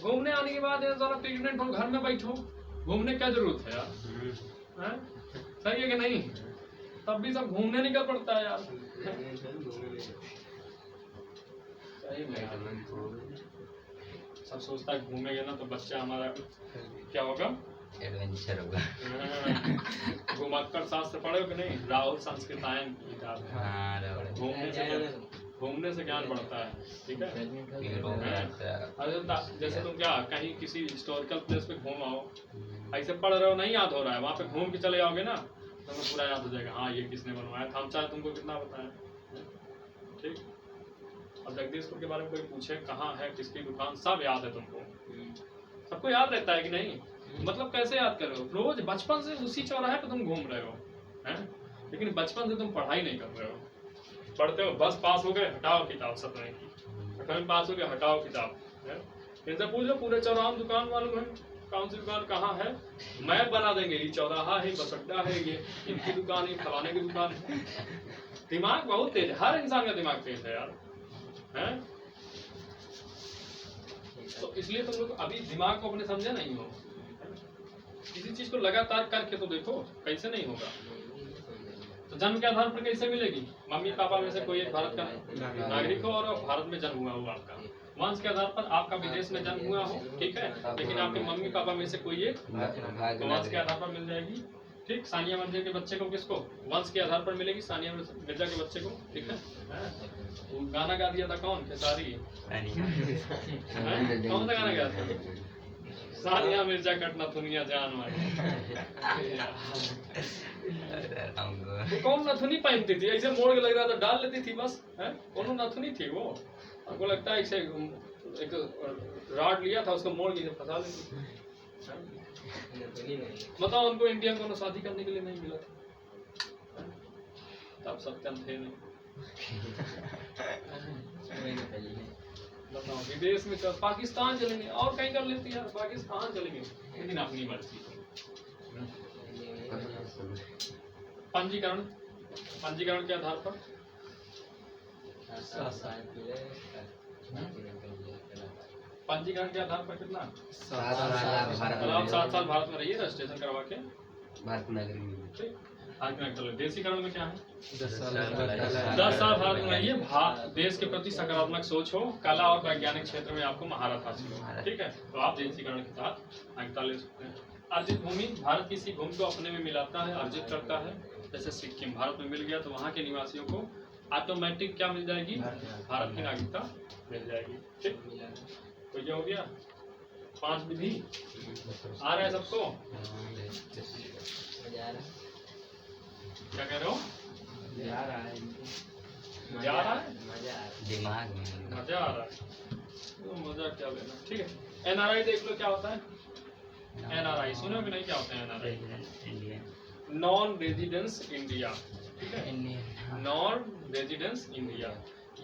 घूमने आने के बाद प्रेग्नेंट हो, घर में बैठो, घूमने क्या जरूरत है यार, सही है कि नहीं, तब भी सब घूमने निकल पड़ता है यार, सब सोचता है घूमेंगे ना तो बच्चा हमारा क्या होगा, एडवेंचर होगा। घुमक्कर शास्त्र पढ़े हो कि नहीं, राहुल संस्कृतायन की किताब है, घूमने से ज्ञान बढ़ता है, ठीक है। जैसे तुम क्या कहीं किसी हिस्टोरिकल प्लेस पे घूम आओ, ऐसे पढ़ रहे हो नहीं याद हो रहा है, वहाँ पे घूम के चले आओगे ना, तुम्हें पूरा याद हो जाएगा, हाँ ये किसने बनवाया था, हम चाहे तुमको कितना बताएं, ठीक। अब जगदीशपुर के बारे में कोई पूछे कहाँ है, किसकी दुकान, सब याद है तुमको, सबको याद रहता है कि नहीं, मतलब कैसे याद कर रहे हो, रोज बचपन से उसी चौराहे पे तुम घूम रहे हो, हैं, लेकिन बचपन से तुम पढ़ाई नहीं कर रहे हो, पढ़ते हो बस पास हो गए, हटाओ किताब, 7वीं की 8वीं पास हो गए, हटाओ किताब, इनसे पूछ लो पूरे चौराहा में दुकान मालूम है, कौन सी दुकान कहाँ है, मैप बना देंगे, ये चौराहा है, बस अड्डा है, ये इनकी दुकान है, फलाने की दुकान है। दिमाग बहुत तेज है, हर इंसान का दिमाग तेज है यार, हैं? तो इसलिए तुम लोग अभी दिमाग को अपने समझे नहीं हो, किसी चीज को लगातार करके तो देखो कैसे नहीं होगा। तो जन्म के आधार पर कैसे मिलेगी, मम्मी पापा में से कोई एक भारत का नागरिक हो और भारत में जन्म हुआ हो आपका, वंश के आधार पर आपका विदेश में जन्म हुआ हो, ठीक है, लेकिन आपके मम्मी पापा में से कोई एक वंश के आधार पर मिल जाएगी, ठीक। सानिया मिर्जा के बच्चे को किसको, वंश के आधार पर मिलेगी, सानिया मिर्जा के बच्चे को, ठीक है। वो गाना गा दिया था कौन, खेसारी, कौन सा गाना गाया था, सानिया मिर्जा कटना दुनिया जान वाली, तो कौन नथुनी पहनती थी, ऐसे मोड़ के लग रहा था डाल लेती थी बस, है कौन नथुनी थी वो, हमको लगता है एक राड लिया था उसको मोड़ के फंसा लेती थी, बताओ उनको इंडिया को शादी करने के लिए नहीं मिला था, तब सत्यम थे नहीं। बताओ विदेश में चल, पाकिस्तान चलेंगे और कहीं कर लेती यार, पाकिस्तान चलेंगे, लेकिन अपनी मर्जी। पंजीकरण, पंजीकरण के आधार पर पंजीकरण के आधार पर कितना? 7 साल भारत में रहिए, रजिस्ट्रेशन करवा के भारत नागरिक। ठीक। देशीकरण में क्या है? 10 साल 10 साल भारत में रहिए, देश के प्रति सकारात्मक सोच हो, कला और वैज्ञानिक क्षेत्र में आपको महारत हासिल हो, ठीक है, तो आप देशीकरण के साथ नागरिकता ले सकते हैं। अर्जित भूमि, भारत किसी भूमि को अपने में मिलाता है, अर्जित करता है। जैसे सिक्किम भारत में मिल गया तो वहाँ के निवासियों को ऑटोमेटिक क्या मिल जाएगी? भारत की नागरिकता मिल जाएगी। ठीक, तो ये हो गया 5 विधि। आ रहा है सबको? क्या कह रहे हो? जा रहा है, जा रहा है, दिमाग में मजा आ रहा है, तो मजा क्या लेना। ठीक है, एनआरआई देख लो क्या होता है। एनआरआई सुने हो कि नहीं? क्या होता है एनआरआई? Non residence India. ठीक है, नॉन रेजिडेंस इंडिया।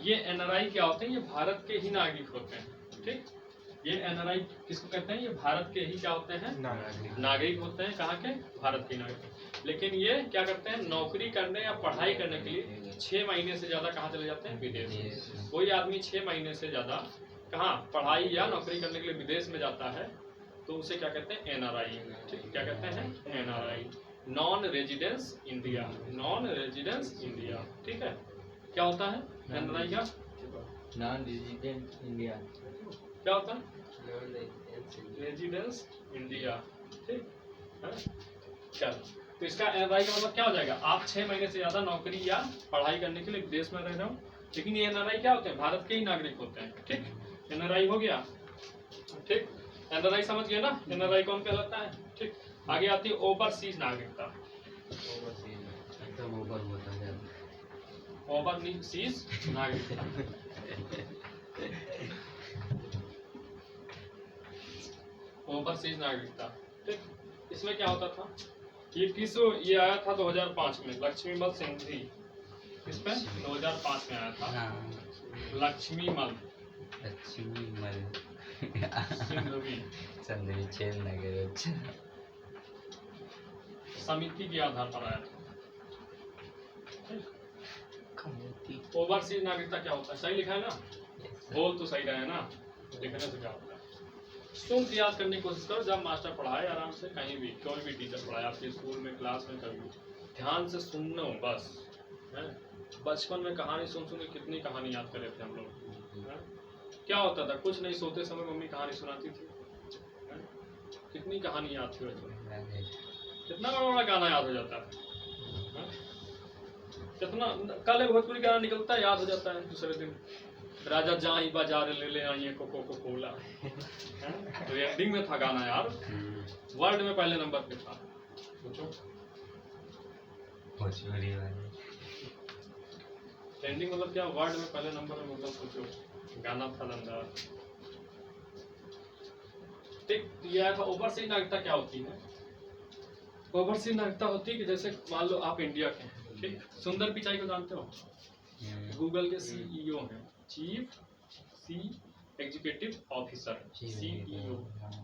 ये एनआरआई क्या होते हैं? ये भारत के ही नागरिक होते हैं। ठीक, ये एनआरआई किसको कहते हैं? ये भारत के ही क्या होते हैं? नागरिक होते हैं। कहाँ के? भारत के नागरिक। लेकिन ये क्या करते हैं? नौकरी करने या पढ़ाई करने के लिए 6 महीने से ज्यादा कहाँ चले जाते हैं? विदेश। कोई आदमी 6 महीने से ज्यादा कहाँ पढ़ाई या नौकरी करने के लिए विदेश में जाता है तो उसे क्या कहते हैं? एनआरआई। ठीक, क्या कहते हैं? NRI, non residence India. Non residence India. ठीक है, क्या होता है एनआरआई का? नॉन रेजिडेंट इंडिया क्या होता है? Residence India. ठीक है, चलो, तो इसका एनआरआई का मतलब क्या हो जाएगा? आप 6 महीने से ज्यादा नौकरी या पढ़ाई करने के लिए विदेश में रह रहे हो, लेकिन ये एनआरआई क्या होते हैं? भारत के ही नागरिक होते हैं। ठीक, एनआरआई हो गया। ठीक, एनआरआई समझ गए ना? एनआरआई कौन कहलाता है? ठीक, आगे आती है ओवरसीज नागरिकता। ओवरसीज नागरिकता, ओवरसीज नागरिकता। ठीक, इसमें क्या होता था? ये आया था 2005 में, लक्ष्मीमल सिंघवी। इसमें 2005 में आया था लक्ष्मीमल सिंघवी समिति के आधार पर आया था। ओवरसीज नागरिकता क्या होता है? सही लिखा है ना? बोल तो सही रहे ना? लिखने से क्या होता है? सुन के याद करने की कोशिश करो। जब मास्टर पढ़ाए आराम से, कहीं भी कोई भी टीचर पढ़ाए, आपके स्कूल में, क्लास में, कभी ध्यान से सुनना हो बस। बचपन में कहानी सुन के कितनी कहानी याद कर रहे थे हम लोग। क्या होता था? कुछ नहीं, सोते समय मम्मी कहानी सुनाती थी। कितनी कहानी याद थी बचपन, कितना बड़ा गाना याद हो जाता है। कितना कल एक भोजपुरी गाना निकलता है, याद हो जाता है दूसरे दिन। राजा जाई बाजार ले आइए कोको कोला। तो एंडिंग में था गाना यार, वर्ल्ड में पहले नंबर पे था। सोचो ट्रेंडिंग मतलब क्या? वर्ल्ड में पहले नंबर में, मतलब सोचो गाना था दमदार। ठीक, ये आया था। ओवरसीज नागरिकता क्या होती है? ओवरसीज नागरिकता होती है कि जैसे मान लो आप इंडिया के हैं। ठीक, सुंदर पिचाई को जानते हो? गूगल के सीईओ हैं, चीफ एग्जीक्यूटिव ऑफिसर, सीईओ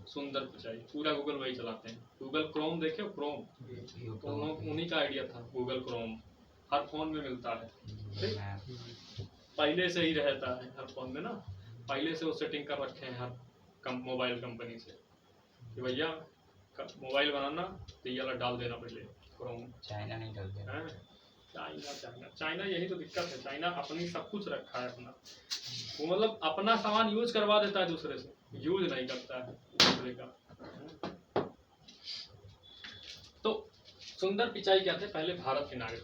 सुंदर पिचाई। पूरा गूगल वही चलाते हैं। गूगल क्रोम देखे? क्रोम तो उन्हीं का आइडिया था। गूगल क्रोम हर फोन में मिलता है। ठीक, पहले से ही रहता है हर फोन में ना, पहले से वो सेटिंग कर रखे हैं हर मोबाइल कंपनी से कि भैया मोबाइल बनाना तो ये वाला डाल देना पहले क्रोम। चाइना नहीं डालते हैं। चाइना यही तो दिक्कत है। चाइना अपनी सब कुछ रखा है अपना, वो मतलब अपना सामान यूज करवा देता है दूसरे से, यूज नहीं करता है दूसरे का। तो सुंदर पिचाई क्या थे? पहले भारत के नागरिक।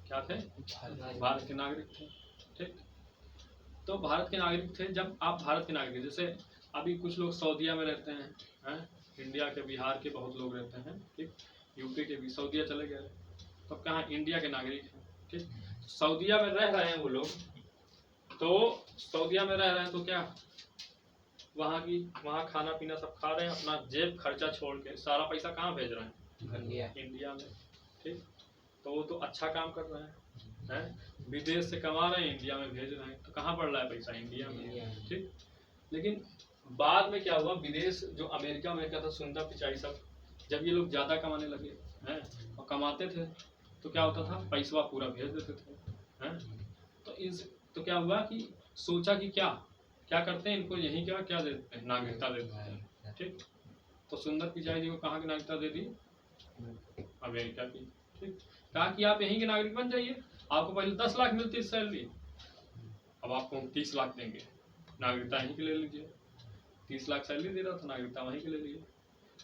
क्या थे? भारत के नागरिक थे। ठीक, तो भारत के नागरिक थे। जब आप भारत के नागरिक, जैसे अभी कुछ लोग सऊदीया में रहते हैं, इंडिया के, बिहार के बहुत लोग रहते हैं। ठीक, यूपी के भी सऊदीया चले गए, तो कहाँ इंडिया के नागरिक हैं। ठीक, सऊदीया में रह रहे हैं वो लोग, तो सऊदीया में रह रहे हैं तो क्या वहाँ खाना पीना सब खा रहे हैं, अपना जेब खर्चा छोड़ के सारा पैसा कहाँ भेज रहे हैं? इंडिया में। ठीक, तो वो तो अच्छा काम कर रहे हैं, विदेश से कमा रहे हैं, इंडिया में भेज रहे हैं, तो कहाँ पड़ रहा है पैसा? इंडिया में। ठीक, लेकिन बाद में क्या हुआ, विदेश जो अमेरिका में था, सुंदर पिचाई सब, जब ये लोग ज़्यादा कमाने लगे हैं और कमाते थे तो क्या होता था, पैसा पूरा भेज देते थे हैं। तो क्या हुआ कि सोचा कि क्या करते हैं, इनको यहीं क्या देते हैं, नागरिकता देते हैं। ठीक, तो सुंदर पिचाई जी को कहाँ की नागरिकता दे दी? अमेरिका की। ठीक, कहा कि आप यहीं के नागरिक बन जाइए, आपको पहले 10 लाख मिलती है सैलरी, अब आपको 30 लाख देंगे, नागरिकता यहीं के ले लीजिए। 30 लाख सैलरी दे रहा था, नागरिकता वहीं के ले लिए।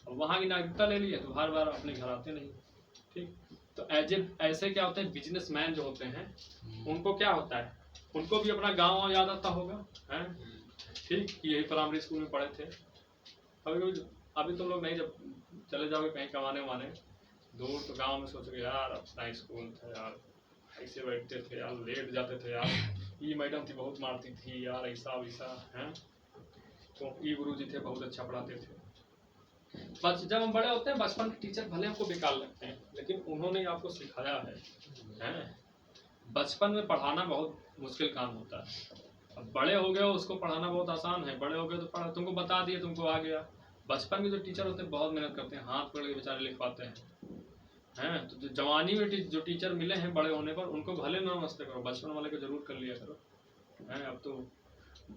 अब वहाँ की नागरिकता ले लिए तो हर बार अपने घर आते नहीं। ठीक, तो ऐसे क्या होते हैं, बिजनेसमैन जो होते हैं उनको क्या होता है, उनको भी अपना गाँव याद आता होगा है। ठीक, यही प्राइमरी स्कूल में पढ़े थे। अभी तुम लोग नहीं, जब चले जाओगे कहीं कमाने वाने दूर, तो गांव में सोचोगे यार अपना स्कूल था यार, ऐसे बैठते थे यार, लेट जाते थे यार, ये मैडम थी बहुत मारती थी यार, ऐसा वैसा है, तो ये गुरु जी थे बहुत अच्छा पढ़ाते थे। बस जब हम बड़े होते हैं, बचपन के टीचर भले हमको बेकार लगते हैं, लेकिन उन्होंने आपको सिखाया है। बचपन में पढ़ाना बहुत मुश्किल काम होता है, अब बड़े हो गए हो उसको पढ़ाना बहुत आसान है, बड़े हो गए तो तुमको बता दिए, तुमको आ गया। बचपन के जो टीचर होते हैं बहुत मेहनत करते हैं, हाथ पकड़ के बेचारे लिखवाते हैं। तो जो जवानी में जो टीचर मिले हैं बड़े होने पर, उनको भले नमस्ते करो, बचपन वाले को जरूर कर लिया करो हैं। अब तो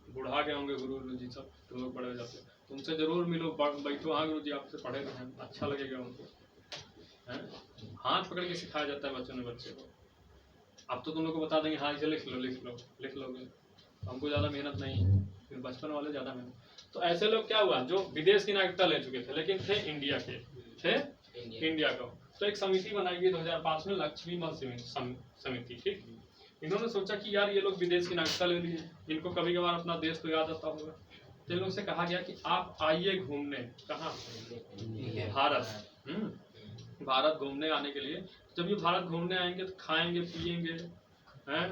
बुढ़ा के होंगे गुरु जी सब, तो लोग बड़े हो जाते हैं, तुमसे जरूर मिलो, बैठो, हाँ गुरु जी आपसे पढ़े तो हैं, अच्छा लगेगा उनको हैं। हाथ पकड़ के सिखाया जाता है बच्चों ने बच्चे को। अब तो तुम लोग को बता देंगे हाँ इसे लिख लोगे, हमको ज़्यादा मेहनत नहीं है, फिर बचपन वाले ज़्यादा मेहनत। तो ऐसे लोग क्या हुआ, जो विदेश की नागरिकता ले चुके थे लेकिन थे इंडिया के, इंडिया का, तो एक समिति बनाई गई 2005 में, लक्ष्मीमल समिति। ठीक, इन्होंने सोचा कि यार ये लोग विदेश की नागरिकता ले लिए, इनको कभी कभार अपना देश तो याद आता होगा, तो इन लोग से कहा गया कि आप आइए घूमने, कहाँ? भारत घूमने आने के लिए। जब ये भारत घूमने आएंगे तो खाएंगे पिएंगे हैं,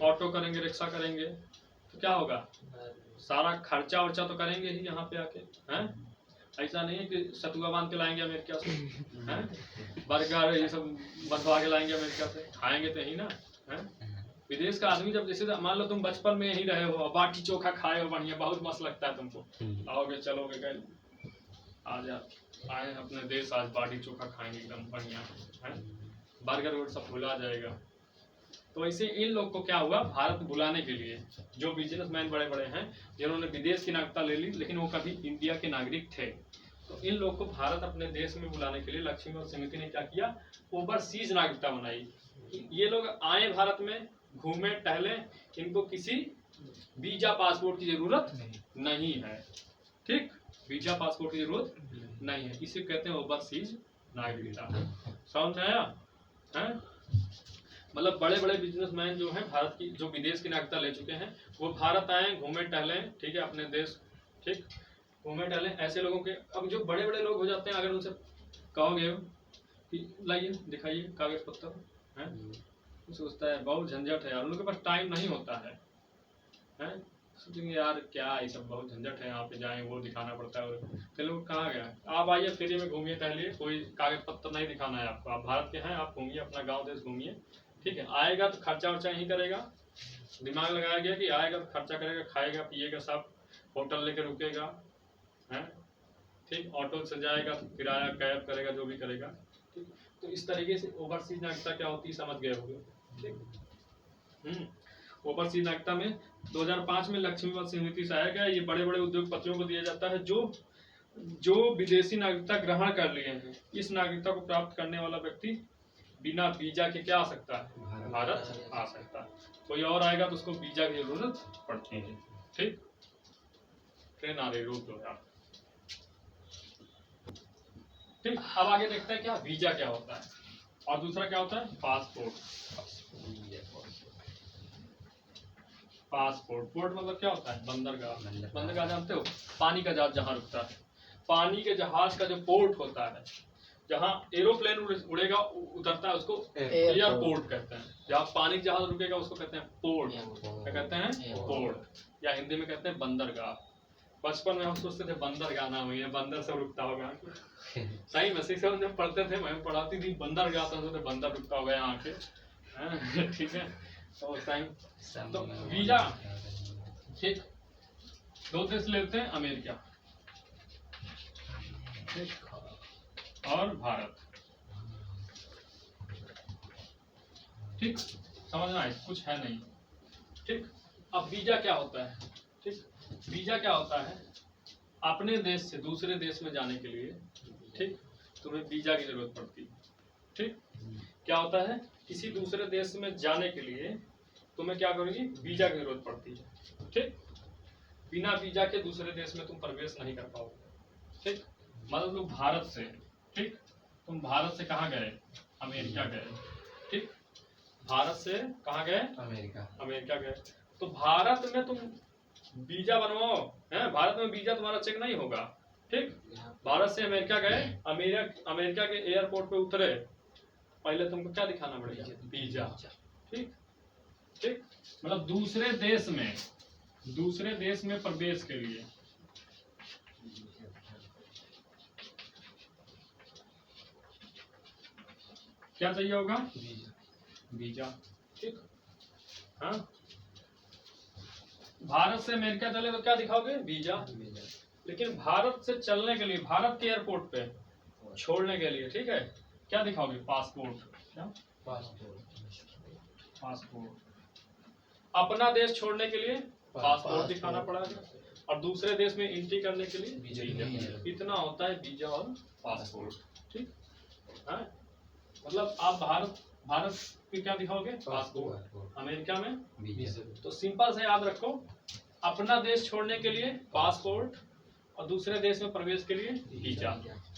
ऑटो करेंगे, रिक्शा करेंगे, तो क्या होगा, सारा खर्चा वर्चा तो करेंगे ही यहाँ पे आके हैं। ऐसा नहीं है कि सतुआ बांध के लाएंगे अमेरिका से हैं, बर्गर ये सब बंधवा के लाएंगे अमेरिका से, खाएंगे तो ही ना हैं। विदेश का आदमी जब, जैसे मान लो तुम बचपन में यहीं रहे हो, बाटी चोखा खाए हो बढ़िया, बहुत मस्त लगता है तुमको, आओगे चलोगे कल आज आए अपने देश, आज बाटी चोखा खाएंगे एकदम बढ़िया है, बर्गर वर्गर सब भुला जाएगा। तो ऐसे इन लोग को क्या हुआ, भारत बुलाने के लिए, जो बिजनेसमैन बड़े बड़े हैं जिन्होंने विदेश की नागरिकता ले ली लेकिन वो कभी इंडिया के नागरिक थे, तो इन लोग को भारत अपने देश में बुलाने के लिए लक्ष्मीमल समिति ने क्या किया, ओवरसीज नागरिकता बनाई। ये लोग आए भारत में, घूमे टहले, इनको किसी वीजा पासपोर्ट की जरूरत नहीं है। ठीक, वीजा पासपोर्ट की जरूरत नहीं है, इसे कहते हैं ओवरसीज नागरिकता। समझ आया है? मतलब बड़े बड़े बिजनेसमैन जो हैं भारत की, जो विदेश की नागरिकता ले चुके हैं, वो भारत आए, घूमे टहले, ठीक है, अपने देश, ठीक, घूमे टहले। ऐसे लोगों के, अब जो बड़े बड़े लोग हो जाते हैं, अगर उनसे कहोगे कि लाइए दिखाइए कागज पत्तर है, सोचता है बहुत झंझट है यार, उनके पास टाइम नहीं होता है, सोचेंगे यार क्या ये सब बहुत झंझट है, यहाँ पे जाएं वो दिखाना पड़ता है। तो लोग कहाँ गया, आप आइए फ्री में घूमिए टहलिए, कोई कागज पत्तर नहीं दिखाना है आपको, आप भारत के हैं, आप घूमिए, अपना गांव देश घूमिए, ठीक है। आएगा तो खर्चा वर्चा यहीं करेगा, दिमाग लगाया गया कि आएगा तो खर्चा करेगा, खाएगा पिएगा, सब होटल लेकर रुकेगा है, ठीक, ऑटो से जाएगा तो किराया कैब करेगा, जो भी करेगा, ठीक। तो इस तरीके से ओवरसीज नागरिकता क्या होती है समझ गए होंगे, ठीक। ओवरसीज नागरिकता में 2005 में लक्ष्मीमल समिति से आया गया, ये बड़े बड़े उद्योगपतियों को दिया जाता है जो विदेशी नागरिकता ग्रहण कर लिए हैं। इस नागरिकता को प्राप्त करने वाला व्यक्ति बिना वीजा के क्या आ सकता है, भारत आ सकता है। कोई और आएगा तो उसको वीजा की जरूरत पड़ती है, ठीक। ट्रेन आ रही, रोक दो यार, ठीक। अब आगे देखते हैं क्या वीजा क्या होता है, और दूसरा क्या होता है पासपोर्ट। पोर्ट मतलब क्या होता है, बंदरगाह। बंदरगाह जानते हो, पानी का जहाज जहाँ रुकता है, पानी के जहाज का जो पोर्ट होता है, जहाँ एरोप्लेन उड़ेगा उतरता है, उसको एयरपोर्ट कहते हैं। जहाँ पानी का जहाज रुकेगा उसको कहते हैं पोर्ट, क्या कहते हैं, पोर्ट, या हिंदी में कहते हैं बंदरगाह। बचपन में हम सोचते थे बंदर गाना हुई है, बंदर सब रुकता होगा। सही में सिक्स सेवन जब पढ़ते थे, मैं पढ़ाती थी, बंदर गाता था तो बंदर रुकता होगा यहाँ आके। ठीक है, तो उस टाइम तो वीजा, ठीक, दो देश लेते हैं, अमेरिका ठीक और भारत। ठीक, समझना है, कुछ है नहीं। ठीक, अब वीजा क्या होता है? ठीक, वीजा क्या होता है? अपने देश से दूसरे देश में जाने के लिए, ठीक, तुम्हें वीजा की जरूरत पड़ती है। ठीक, क्या होता है? किसी दूसरे देश में जाने के लिए तुम्हें क्या करोगी? वीजा की जरूरत पड़ती है। ठीक, बिना वीजा के दूसरे देश में तुम प्रवेश नहीं कर पाओगे। ठीक, मतलब तुम भारत से, ठीक, तुम भारत से कहाँ गए? अमेरिका गए। ठीक, भारत से कहाँ गए? अमेरिका गए। तो भारत में तुम वीजा बनवाओ, है? भारत में वीजा तुम्हारा चेक नहीं होगा। ठीक, भारत से अमेरिका गए, अमेरिका के एयरपोर्ट पे उतरे, पहले तुमको क्या दिखाना पड़ेगा? वीजा। ठीक, ठीक, मतलब दूसरे देश में प्रवेश के लिए। क्या चाहिए होगा? वीजा। ठीक, हाँ, भारत से अमेरिका चले तो क्या दिखाओगे? वीजा। लेकिन भारत से चलने के लिए, भारत के एयरपोर्ट पे छोड़ने के लिए, ठीक है, क्या दिखाओगे? पासपोर्ट। क्या? पासपोर्ट। अपना देश छोड़ने के लिए पासपोर्ट दिखाना पड़ेगा, और दूसरे देश में एंट्री करने के लिए वीजा। इतना होता है वीजा और पासपोर्ट। ठीक है, मतलब आप भारत पे क्या दिखाओगे? पासपोर्ट। अमेरिका में वीजा। तो सिंपल से याद रखो, अपना देश छोड़ने के लिए पासपोर्ट और दूसरे देश में प्रवेश के लिए वीजा।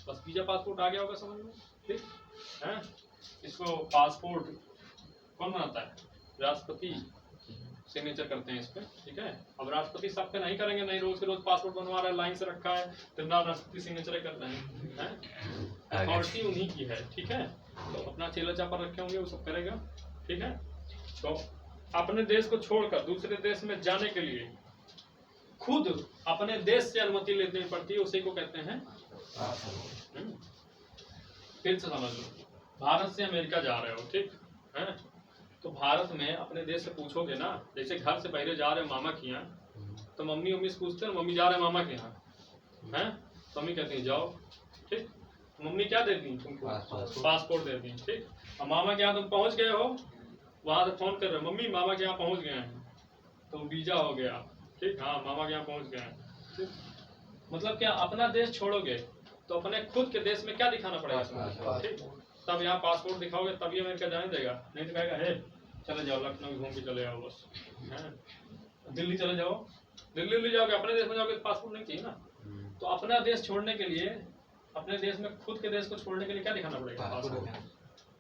बस वीजा पासपोर्ट आ गया होगा समझ में। ठीक है, इसको पासपोर्ट कौन बनाता है? राष्ट्रपति सिग्नेचर करते हैं इस पे। ठीक है, अब राष्ट्रपति सब पे नहीं करेंगे, नहीं रोज के रोज पासपोर्ट बनवा रहा है, लाइन से रखा है, दिन रात राष्ट्रपति सिग्नेचर कर रहे हैं। अथॉरिटी उन्हीं की है। ठीक है, तो अपना चेला चापा रखे होंगे, वो सब करेगा। ठीक है, तो अपने देश को छोड़कर दूसरे देश में जाने के लिए खुद अपने देश से अनुमति लेनी पड़ती है, उसी को कहते हैं। फिर से समझ लो, भारत से अमेरिका जा रहे हो, ठीक है, तो भारत में अपने देश से पूछोगे ना, जैसे घर से पहले जा रहे हो मामा के यहाँ, तो मम्मी से पूछते हैं, मम्मी जा रहे हैं मामा के यहाँ, है, तो मम्मी कहती है जाओ। ठीक, मम्मी क्या देती है तुमको? पासपोर्ट देती है। ठीक, और मामा के यहाँ तुम पहुंच गए हो, वहां से फोन कर रहे हो, मम्मी मामा के यहाँ पहुंच गए हैं, तो वीजा हो गया। ठीक, हाँ, मामा के यहाँ पहुंच गए हैं। ठीक, मतलब क्या, अपना देश छोड़ोगे तो अपने खुद के देश में क्या दिखाना पड़ेगा? ठीक, तब यहाँ पासपोर्ट दिखाओगे तभी अमेरिका जाने देगा, नहीं तो कहेगा हे चले जाओ लखनऊ घूम के चले जाओ बस, है, दिल्ली चले जाओ, दिल्ली जाओगे, अपने देश में जाओगे तो पासपोर्ट नहीं चाहिए ना। तो अपना देश छोड़ने के लिए, अपने देश में खुद के देश को छोड़ने के लिए क्या दिखाना पड़ेगा? पासपोर्ट।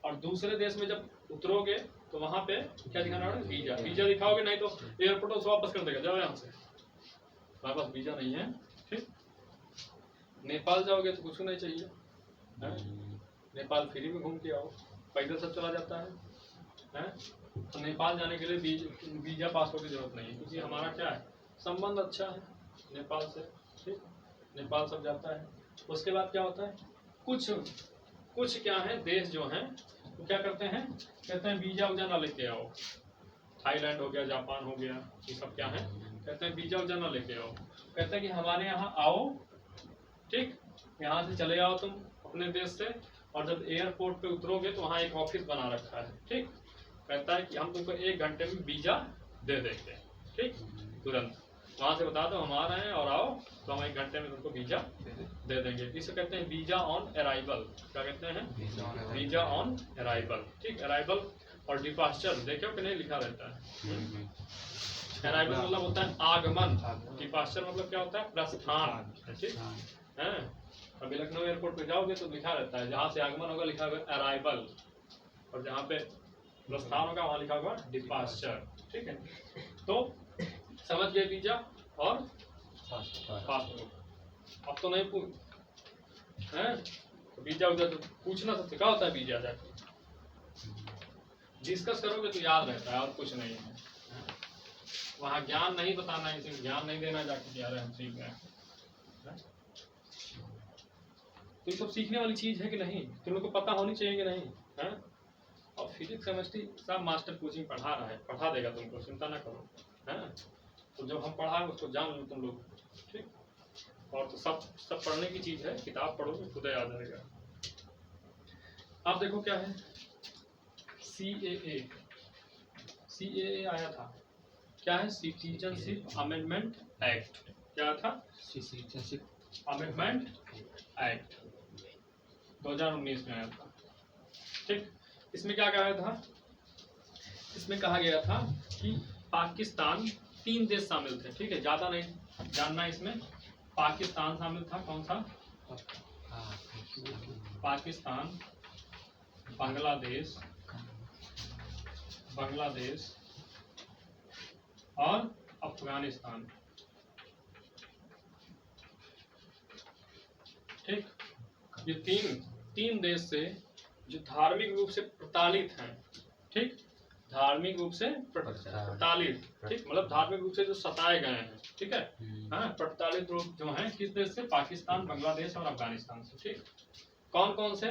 और दूसरे देश में जब उतरोगे तो वहां पे क्या दिखाना पड़ेगा? वीजा। वीजा दिखाओगे, नहीं तो एयरपोर्ट से वापस कर देगा, जाओ यहाँ से, हमारे पास वीजा नहीं है। ठीक, नेपाल जाओगे तो कुछ नहीं चाहिए, नेपाल फ्री में घूम के आओ, पैदल सब चला जाता है? तो नेपाल जाने के लिए वीजा पासपोर्ट की जरूरत नहीं है, क्योंकि हमारा क्या है, संबंध अच्छा है नेपाल से। ठीक, नेपाल सब जाता है। उसके बाद क्या होता है, कुछ क्या है देश जो हैं वो क्या करते हैं, कहते हैं वीजा उजा ना लेके आओ। थाईलैंड हो गया, जापान हो गया, ये सब क्या है, कहते हैं वीजा उजा ना लेके आओ, कहते हैं कि हमारे यहाँ आओ, ठीक, यहाँ से चले आओ तुम अपने देश से, और जब एयरपोर्ट पे उतरोगे तो वहाँ एक ऑफिस बना रखा है। ठीक, कहता है कि हम तुमको 1 घंटे में वीजा दे देंगे। ठीक, तुरंत वहाँ से बता दो हम आ रहे हैं और आओ, तो हम 1 घंटे में तुमको वीजा दे देंगे। इसे कहते हैं वीजा ऑन अराइवल। क्या कहते हैं? Visa on arrival. ठीक, अराइवल और डिपार्चर देखो कि नहीं लिखा रहता है। अराइवल मतलब होता है आगमन, डिपार्चर मतलब क्या होता है? प्रस्थान। ठीक है, अभी लखनऊ एयरपोर्ट पे जाओगे तो लिखा रहता है, जहाँ से आगमन होगा लिखा होगा अराइवल, और जहाँ पे प्रस्थान होगा वहाँ लिखा होगा डिपार्चर। ठीक है, तो समझ गए वीजा और पासपोर्ट। अब तो नहीं पूछ हैं, वीजा उधर तो पूछना सबसे क्या होता है वीजा, जाके डिस्कस करोगे तो याद रहता है और कुछ नहीं है। वहाँ ज्ञान नहीं बताना है, इसे ज्ञान नहीं देना जाके कि यार हम सीख गए हैं। तो ये सब सीखने वाली चीज है कि नहीं, तुम लोग को पता होनी चाहिए कि नहीं है। और फिजिक्स केमिस्ट्री सब मास्टर कोचिंग पढ़ा रहा है, पढ़ा देगा तुमको, चिंता ना करो है। तो जब हम पढ़ाएं उसको जान लो तुम लोग, ठीक। और तो सब पढ़ने की चीज है, किताब पढ़ोगे खुद आ जाएगा। आप देखो क्या है CAA आया था, क्या है सिटीजनशिप अमेंडमेंट एक्ट। क्या था सिटीजनशिप अमेंडमेंट एक्ट 2019 में आया था, ठीक। इसमें क्या कहा था, इसमें कहा गया था कि पाकिस्तान 3 देश शामिल थे, ठीक है, ज्यादा नहीं जानना इसमें। पाकिस्तान शामिल था, कौन सा, पाकिस्तान, बांग्लादेश और अफगानिस्तान, ठीक। ये तीन देश से जो धार्मिक रूप से प्रताड़ित हैं, ठीक, धार्मिक रूप से प्रताड़ित, ठीक, मतलब धार्मिक रूप से जो सताए गए हैं, ठीक है, हाँ, प्रताड़ित रूप जो हैं किस देश से, पाकिस्तान, बांग्लादेश और अफगानिस्तान से, ठीक। कौन कौन से,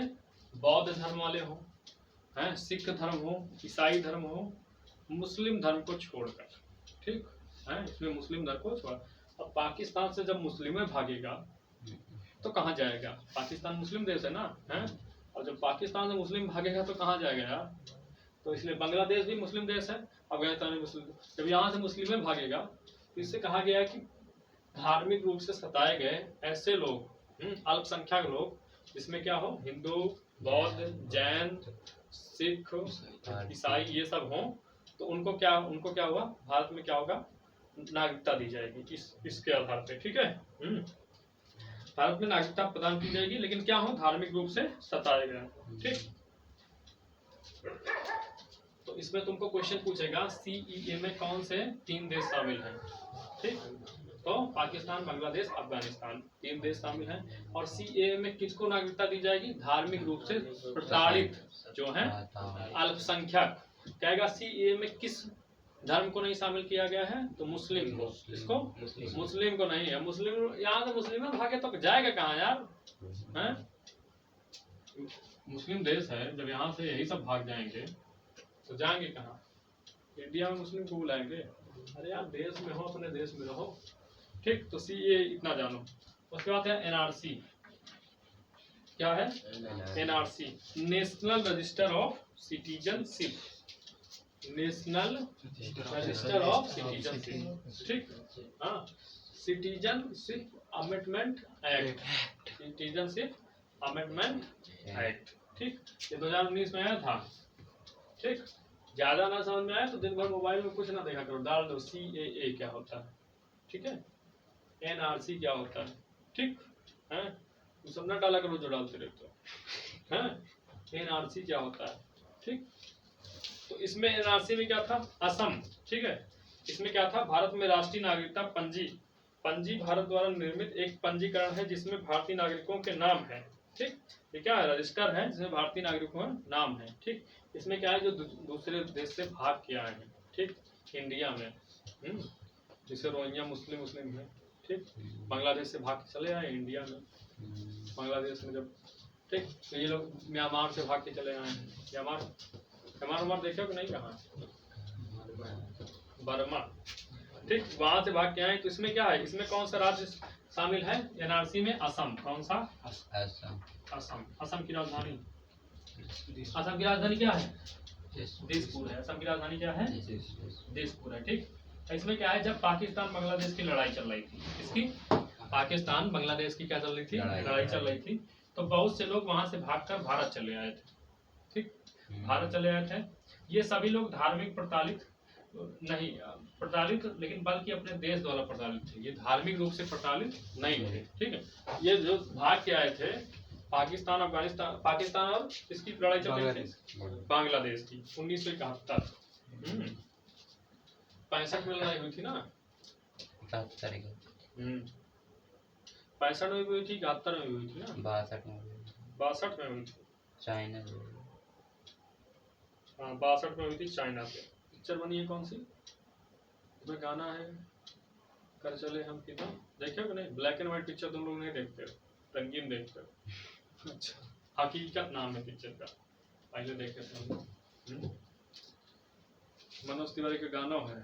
बौद्ध धर्म वाले हो, हैं, सिख धर्म हो, ईसाई धर्म हो, मुस्लिम धर्म को छोड़कर, ठीक है, इसमें मुस्लिम धर्म को छोड़। अब पाकिस्तान से जब मुस्लिम भागेगा तो कहाँ जाएगा, पाकिस्तान मुस्लिम देश है ना, है। और जब पाकिस्तान से मुस्लिम भागेगा तो कहाँ जाएगा यार, तो इसलिए बांग्लादेश भी मुस्लिम देश है, अफगानिस्तान भी मुस्लिम। जब यहाँ से मुस्लिम भागेगा तो इससे कहा गया कि धार्मिक रूप से सताए गए ऐसे लोग, अल्पसंख्यक लोग, जिसमें क्या हो, हिंदू, बौद्ध, जैन, सिख, ईसाई, ये सब हो, तो उनको क्या हुआ, भारत में क्या होगा, नागरिकता दी जाएगी इसके आधार पे, ठीक है। भारत में नागरिकता प्रदान की जाएगी, लेकिन क्या हो, धार्मिक रूप से सताए गए, ठीक। तो इसमें तुमको क्वेश्चन पूछेगा CEA में कौन से 3 देश शामिल हैं, ठीक। तो पाकिस्तान, बांग्लादेश, अफगानिस्तान 3 देश शामिल हैं। और CEA में किसको नागरिकता दी जाएगी, धार्मिक रूप से प्रताड़ित जो हैं अल्पसंख्यक। कहेगा CEA में किस धर्म को नहीं शामिल किया गया है, तो मुस्लिम को। इसको मुस्लिम को नहीं है, मुस्लिम यहाँ से मुस्लिम भागे तो जाएगा कहाँ यार, हैं? मुस्लिम देश है, जब यहाँ से यही सब भाग जाएंगे तो जाएंगे कहाँ, इंडिया में मुस्लिम को बुलाएंगे, अरे यार देश में हो, अपने देश में रहो, ठीक। तो CA इतना जानो। उसके बाद है NRC, क्या है NRC, national register of citizenship, national register of citizenship, ठीक, हाँ, citizenship amendment act, citizenship amendment act, ठीक। ये 2019 में आया था, ठीक। ज्यादा ना समझ में आया तो दिन भर मोबाइल में कुछ ना देखा करो, डाल दो CAA क्या होता है, ठीक है, NRC क्या होता है, ठीक है, तुम सब ना डाला करो जो डालते रहते हो, हैं, NRC क्या होता है, ठीक। तो इसमें NRC में क्या था, असम, ठीक है, इसमें क्या था, भारत में राष्ट्रीय नागरिकता पंजी भारत द्वारा निर्मित एक पंजीकरण है जिसमें भारतीय नागरिकों के नाम है, ठीक। ये क्या है, रजिस्टर है जिसमें भारतीय नागरिकों का नाम है, ठीक। इसमें क्या है, जो दूसरे देश से भाग के आए हैं, ठीक, इंडिया में, जैसे रोहिंग्या मुस्लिम है, ठीक, बांग्लादेश से भाग के चले आए इंडिया में, बांग्लादेश में जब, ठीक। तो ये लोग म्यांमार से भाग के चले आए हैं, म्यांमार देखे हो कि नहीं, कहाँ, बर्मा, ठीक, वहां से भाग के आए। तो इसमें क्या है, इसमें कौन सा राज्य शामिल है NRC में, असम, कौन सा, असम की राजधानी, असम की राजधानी क्या है, दिसपुर है, असम की राजधानी क्या है, दिसपुर है, ठीक। इसमें क्या है, जब पाकिस्तान बांग्लादेश की लड़ाई चल रही थी, इसकी पाकिस्तान बांग्लादेश की क्या चल रही थी, लड़ाई चल रही थी, तो बहुत से लोग वहां से भागकर भारत चले आए थे, ठीक, भारत चले आए थे। ये सभी लोग धार्मिक प्रताड़ित लेकिन बल्कि अपने देश द्वारा प्रताड़ित थे, ये धार्मिक रूप से प्रताड़ित नहीं थे, ठीक है। ये जो भाग के आए थे पाकिस्तान और इसकी लड़ाई चल रही थी बांग्लादेश की 1971, 65 में लड़ाई हुई थी ना, 65 में भी हुई थी, 71 में भी हुई थी ना, 62 में हुई थी, चाइना, हाँ 62 में हुई थी चाइना से। पिक्चर बनी है कौन सी, में गाना है कर चले हम कितना, देखे हो कि नहीं? ब्लैक एंड व्हाइट पिक्चर तुम लोग नहीं देखते हो, रंगीन देखते हो। अच्छा, हकीकत नाम है पिक्चर का, पहले देखे थे हम लोग। मनोज तिवारी का गाना है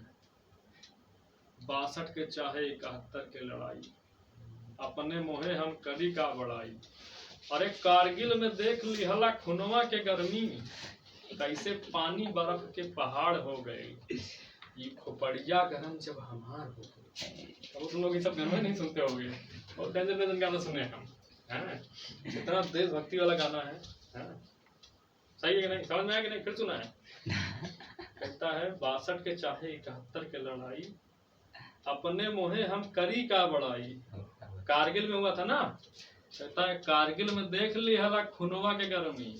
62 के चाहे 71 के लड़ाई, अपने मोहे हम करी का बड़ाई। अरे कारगिल में देख लिहला खुनवा के गर्मी, कैसे पानी बर्फ के पहाड़ हो गए, ये खोपड़िया गरम जब हमार हो गए। अब तुम लोग ये सब गाना नहीं सुनते होगे, और टेंशन गाना सुने हम, हैं? इतना देशभक्ति वाला गाना है, हैं? सही है कि नहीं? समझ में आया कि नहीं? फिर सुना है। कहता है 62 के चाहे 71 के लड़ाई, अपने मोहे हम करी का बड़ाई। कारगिल में हुआ था ना, कहता है कारगिल में देख ली हला खुनवा के गर्मी,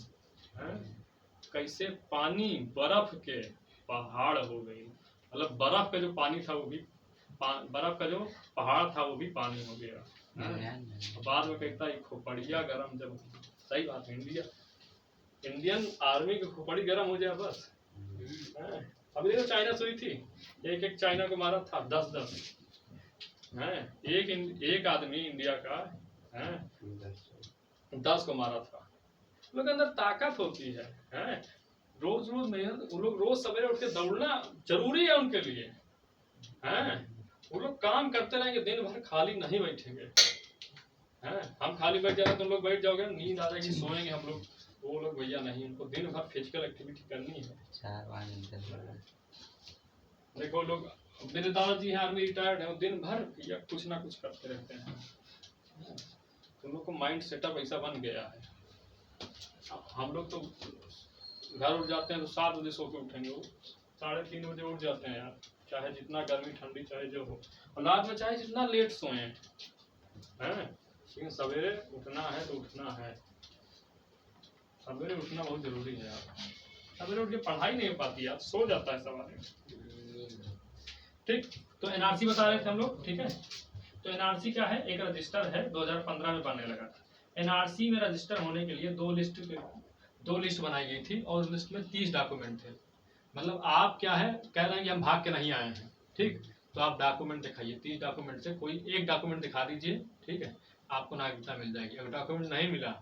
कैसे पानी बर्फ के पहाड़ हो गई। मतलब बर्फ का जो पानी था वो भी बर्फ का जो पहाड़ था वो भी पानी हो गया। बाद में कहता है खोपड़िया गरम जब, सही बात है, इंडियन आर्मी की खोपड़ी गरम हो जाए बस। अभी देखो चाइना सुई थी, एक चाइना को मारा था 10-10 है, एक आदमी इंडिया का है 10 को मारा था। लोग अंदर ताकत होती है, रोज मेहनत, वो लोग रोज सवेरे उठ के दौड़ना जरूरी है उनके लिए, हैं? वो लोग काम करते रहेंगे, दिन भर खाली नहीं बैठेंगे, हैं? हम खाली बैठ जाएंगे, तुम लोग बैठ जाओगे, नींद आ जाएगी, सोएंगे हम लोग। वो लोग भैया नहीं, उनको दिन भर फिजिकल एक्टिविटी करनी है। देखो लोग, मेरे दादाजी हैं आर्मी रिटायर्ड है, दिन भर या कुछ ना कुछ करते रहते हैं। तुम लोग को माइंड सेटअप ऐसा बन गया है। हम लोग तो घर उठ जाते हैं तो 7 बजे सो के उठेंगे, 3:30 बजे उठ जाते हैं यार, चाहे जितना गर्मी ठंडी चाहे जो हो, और रात में चाहे जितना लेट सोए हैं, लेकिन सवेरे उठना है तो उठना है। सवेरे उठना बहुत जरूरी है यार, सवेरे उठ के पढ़ाई नहीं हो पाती यार, सो जाता है सवारे। ठीक, तो एनआरसी बता रहे थे हम लोग, ठीक है। तो एनआरसी क्या है? एक रजिस्टर है, 2015 में बनने लगा था। एनआरसी में रजिस्टर होने के लिए दो लिस्ट बनाई गई थी, और उस लिस्ट में 30 डॉक्यूमेंट थे। मतलब आप क्या है कह रहे हैं कि हम भाग के नहीं आए हैं, ठीक, तो आप डॉक्यूमेंट दिखाइए, 30 डॉक्यूमेंट से कोई एक डॉक्यूमेंट दिखा दीजिए, ठीक है, आपको नागरिकता मिल जाएगी। अगर डॉक्यूमेंट नहीं मिला,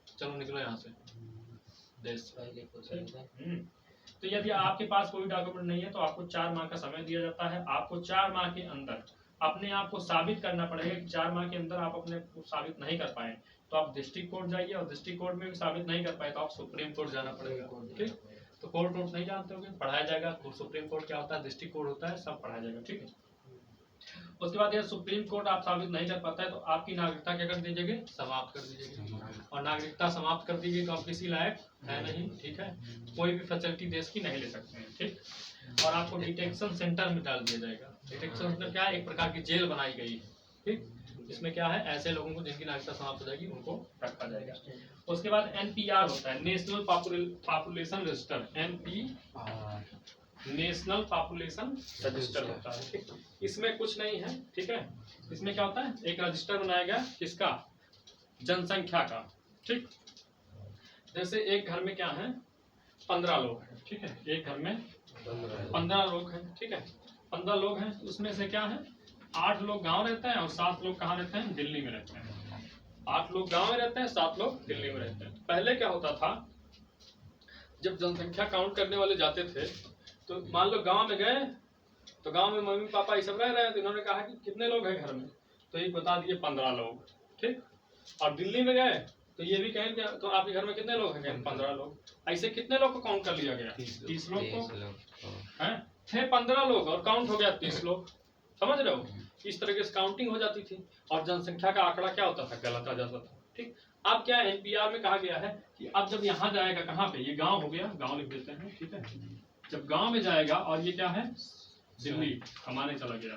चलो निकलो यहाँ से देश। तो यदि आपके पास कोई डॉक्यूमेंट नहीं है तो आपको 4 माह का समय दिया जाता है। आपको 4 माह के अंदर अपने आप को साबित करना पड़ेगा कि 4 माह के अंदर आप अपने को साबित नहीं कर पाए तो आप डिस्ट्रिक्ट कोर्ट जाइए, और डिस्ट्रिक्ट कोर्ट में भी साबित नहीं कर पाए तो आप सुप्रीम कोर्ट जाना पड़ेगा। ठीक, तो कोर्ट नहीं जानते होंगे, पढ़ाया जाएगा। सुप्रीम कोर्ट क्या होता है, डिस्ट्रिक्ट कोर्ट होता है, सब पढ़ाया जाएगा। ठीक है, उसके बाद यदि सुप्रीम कोर्ट आप साबित नहीं कर पाता है तो आपकी नागरिकता क्या कर दीजिएगा, समाप्त कर दीजिएगा। और नागरिकता समाप्त कर दीजिए तो आप किसी लायक है नहीं, ठीक है, कोई भी फैसिलिटी देश की नहीं ले सकते हैं। ठीक, और आपको डिटेक्शन सेंटर में डाल दिया जाएगा। डिटेक्शन सेंटर क्या है, एक प्रकार की जेल बनाई गई है। ठीक, इसमें क्या है, ऐसे लोगों को जिनकी नागरिकता समाप्त हो जाएगी उनको रखा जाएगा। उसके बाद एनपीआर होता है, national population register, NPR, national population register होता है। ठीक, इसमें कुछ नहीं है। ठीक है, इसमें क्या होता है, एक रजिस्टर बनाया गया किसका, जनसंख्या का। ठीक, जैसे एक घर में क्या है, 15 लोग हैं। ठीक है, एक घर में 15 लोग हैं। ठीक है, 15 लोग हैं, उसमें से क्या है, 8 लोग गांव रहते हैं और 7 लोग कहाँ रहते हैं, दिल्ली में रहते हैं। 8 लोग गांव में रहते हैं, 7 लोग दिल्ली में रहते हैं। पहले क्या होता था, जब जनसंख्या काउंट करने वाले जाते थे तो मान लो गांव में गए तो गांव में मम्मी पापा ये सब रह रहे हैं, तो इन्होंने कहा कि कितने लोग हैं घर में, तो ये बता दिए 15 लोग। ठीक, और दिल्ली में गए तो ये भी कहें तो आपके घर में कितने लोग हैं, 15 लोग। ऐसे कितने लोग को काउंट कर लिया गया, 30 लोग को हैं, थे 15 लोग और काउंट हो गया 30 लोग। समझ रहे हो, इस तरह से काउंटिंग हो जाती थी और जनसंख्या का आंकड़ा क्या होता था, गलत आ जाता था। ठीक, अब क्या एनपीआर में कहा गया है कि अब जब यहाँ जाएगा, कहाँ पे, ये गांव हो गया, गांव लिख देते हैं। ठीक है, जब गांव में जाएगा और ये क्या है, दिल्ली कमाने चला गया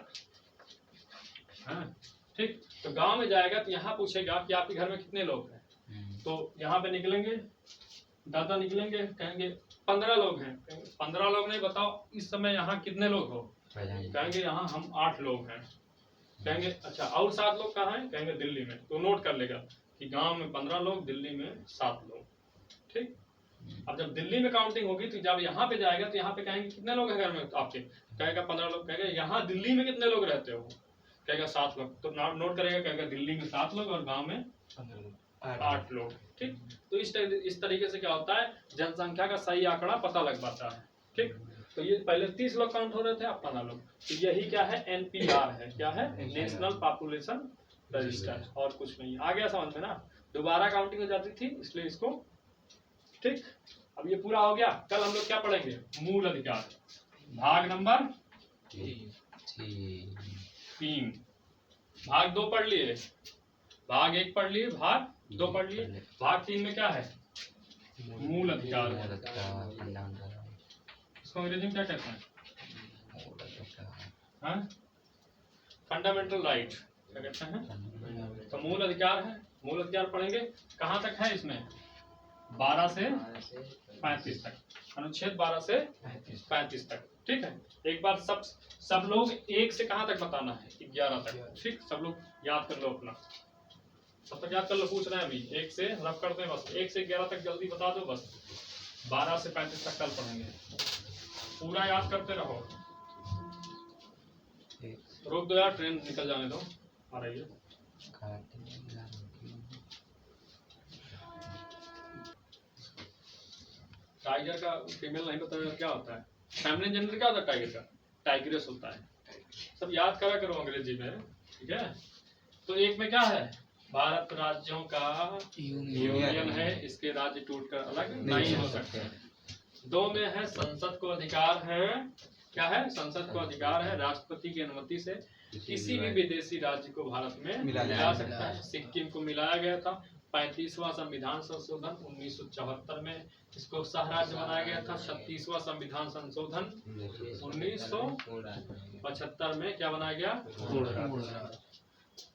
है। ठीक, तो गांव में जाएगा तो यहाँ पूछेगा कि आपके घर में कितने लोग हैं, तो यहाँ पे निकलेंगे, दादा निकलेंगे, कहेंगे 15 लोग हैं। 15 लोग नहीं, बताओ इस समय यहाँ कितने लोग हो, कहेंगे यहाँ हम 8 लोग हैं। कहेंगे अच्छा और 7 लोग कहाँ हैं, कहेंगे दिल्ली में। तो नोट कर लेगा कि गांव में 15 लोग, दिल्ली में 7 लोग। ठीक, अब जब दिल्ली में काउंटिंग होगी तो जब यहाँ पे जाएगा तो यहाँ पे कहेंगे कितने लोग हैं घर में आपके, कहेगा 15 लोग, कहेगा यहाँ दिल्ली में कितने लोग रहते हो, कहेगा 7 लोग, तो नोट करेगा, कहेगा दिल्ली में 7 लोग और गांव में 8 लोग। ठीक, तो इस तरीके से क्या होता है, जनसंख्या का सही आंकड़ा पता लग पाता है। ठीक, तो ये पहले 30 लोग काउंट हो रहे थे, अब 15 लोग। तो यही क्या है, NPR है, क्या है, नेशनल पॉपुलेशन रजिस्टर, और कुछ नहीं। आ गया समझ में ना, दोबारा काउंटिंग हो जाती थी इसलिए इसको। ठीक, अब ये पूरा हो गया। कल हम लोग क्या पढ़ेंगे, मूल अधिकार, भाग नंबर 3। भाग 2 पढ़ लिए, भाग 1 पढ़ लिए, भाग 2 पढ़ लिए। भाग 3 में क्या है, मूल अधिकार है। इसको अंग्रेजी में क्या कहते हैं, फंडामेंटल राइट, क्या कहते हैं। तो मूल अधिकार है, मूल अधिकार पढ़ेंगे। कहाँ तक है इसमें, 12 से 35 तक, अनुच्छेद 12 से 35 तक। ठीक है, एक बार सब लोग 1 से कहाँ तक बताना है, 11 तक। ठीक, सब लोग याद कर लो अपना, सब तक याद कर लो। पूछ रहे हैं अभी 1 से रफ करते हैं, बस 1 से 11 तक जल्दी बता दो, बस 12 से 35 तक कल पढ़ेंगे, पूरा याद करते रहो। रोक दो यार, ट्रेन निकल जाने दो, आ रही है। टाइगर का फीमेल नहीं बताया क्या होता है, फैमिली जेंडर क्या होता है टाइगर का, टाइग्रेस होता है। सब याद करा करो अंग्रेजी में, ठीक है। तो 1 में क्या है, भारत राज्यों का यूनियन है, इसके राज्य टूटकर अलग नहीं हो सकते। 2 में है संसद को अधिकार है, क्या है, संसद को अधिकार है राष्ट्रपति की अनुमति से किसी भी विदेशी राज्य को भारत में मिला सकता है। सिक्किम को मिलाया गया था। 35वां संविधान संशोधन 1974 में इसको सह राज्य बनाया गया था। 36वां संविधान संशोधन 1975 में क्या बनाया गया, पूर्ण राज्य।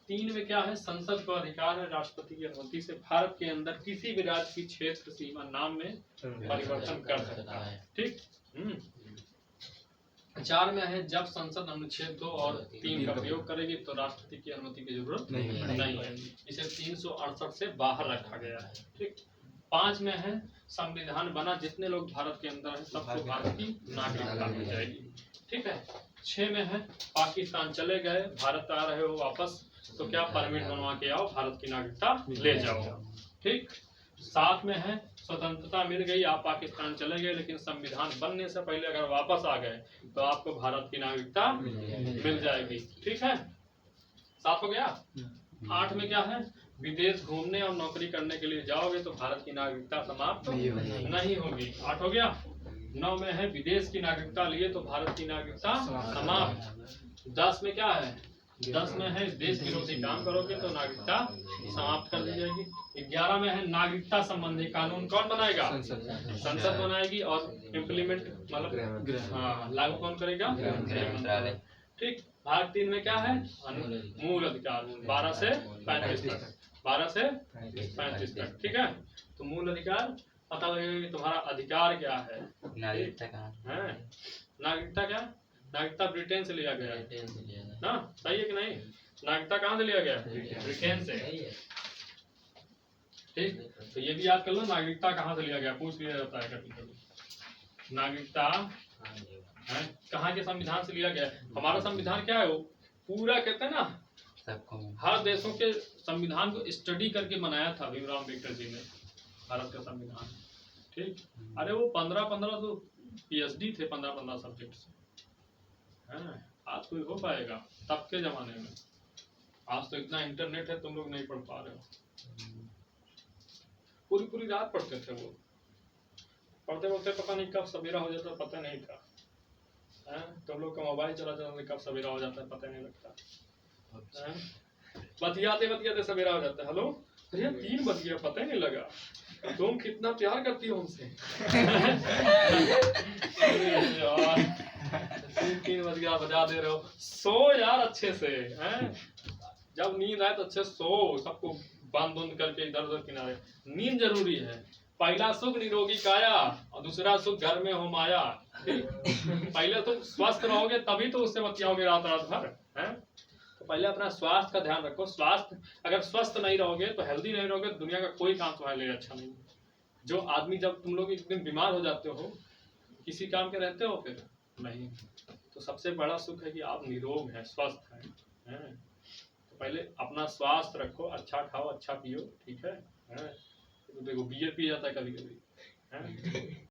3 में क्या है, संसद को अधिकार है राष्ट्रपति की अनुमति से भारत के अंदर किसी भी राज्य की क्षेत्र सीमा नाम में परिवर्तन कर सकता है। ठीक। 4 में है, जब संसद अनुच्छेद 2 और 3 का प्रयोग करेगी तो राष्ट्रपति की अनुमति की जरूरत नहीं है। इसे 368 से बाहर रखा गया है। ठीक। 5 में है, संविधान बना जितने लोग भारत के अंदर हैं सबको भारत की नागरिकता मिल जाएगी। ठीक है। 6 में है, पाकिस्तान चले गए, भारत आ रहे हो वापस तो क्या परमिट बनवा के आओ, भारत की नागरिकता ले जाओ। ठीक। 7 में है, स्वतंत्रता मिल गई, आप पाकिस्तान चले गए लेकिन संविधान बनने से पहले अगर वापस आ गए तो आपको भारत की नागरिकता मिल जाएगी। ठीक है, 7 हो गया। 8 में क्या है, विदेश घूमने और नौकरी करने के लिए जाओगे तो भारत की नागरिकता समाप्त नहीं होगी। 8 हो गया। 9 में है, विदेश की नागरिकता लिए तो भारत की नागरिकता समाप्त। 10 में क्या है, 10 में है, देश विरोधी काम करोगे तो नागरिकता समाप्त कर दी जाएगी। 11 में है, नागरिकता संबंधी कानून कौन बनाएगा, संसद बनाएगी और इम्प्लीमेंट मतलब लागू कौन करेगा, मंत्रालय। ठीक। भाग 3 में क्या है, मूल अधिकार 12 से 35 तक, 12 से 35 तक। ठीक है, तो मूल अधिकार पता लगेगा कि तुम्हारा अधिकार क्या है। नागरिकता कहाँ है, नागरिकता क्या, नागरिकता ब्रिटेन से लिया गया है ना, सही है कि नहीं। नागरिकता कहाँ से लिया गया, ब्रिटेन से। ठीक, तो ये भी याद कर लो, नागरिकता कहाँ से लिया गया, पूछ लिया जाता है कभी कभी। नागरिकता कहाँ के संविधान से लिया गया। हमारा संविधान क्या है, वो पूरा कहते हैं ना, हर देशों के संविधान को स्टडी करके बनाया था भीमराव अम्बेडकर जी ने, भारत का संविधान। ठीक। अरे वो 15 तो PhD थे 15 सब्जेक्ट से। आज कोई हो पाएगा तब के जमाने में, आज तो इतना इंटरनेट है तुम लोग नहीं पढ़ पा रहे हो। पूरी रात पढ़ते थे वो, पढ़ते पढ़ते पता नहीं कब सवेरा हो जाता पता नहीं था। तुम लोग का मोबाइल चला कब सवेरा हो जाता है पता नहीं लगता। बतियाते सवेरा हो जाता है। हेलो भैया 3 बज गया पता ही नहीं लगा, तुम कितना प्यार करती हो हमसे। 3 बज गया बजा दे रहे हो, सो यार अच्छे से हैं। जब नींद आए तो अच्छे सो, सबको बंद बंद करके इधर उधर किनारे। नींद जरूरी है। पहला सुख निरोगी काया और दूसरा सुख घर में हो माया। पहले तुम स्वस्थ रहोगे तभी तो उससे बतियाओगे रात भर हैं। तो पहले अपना स्वास्थ्य का ध्यान रखो। स्वास्थ्य अगर स्वस्थ नहीं रहोगे तो हेल्दी नहीं रहोगे, दुनिया का कोई काम तुम्हारे लिए अच्छा नहीं। जो आदमी, जब तुम लोग एक दिन बीमार हो जाते हो, किसी काम के रहते हो फिर नहीं, तो सबसे बड़ा सुख है कि आप निरोग हैं, स्वस्थ हैं। तो पहले अपना स्वास्थ्य रखो, अच्छा खाओ, अच्छा पियो, ठीक है। तो देखो बियर पी जाता है कभी कभी, है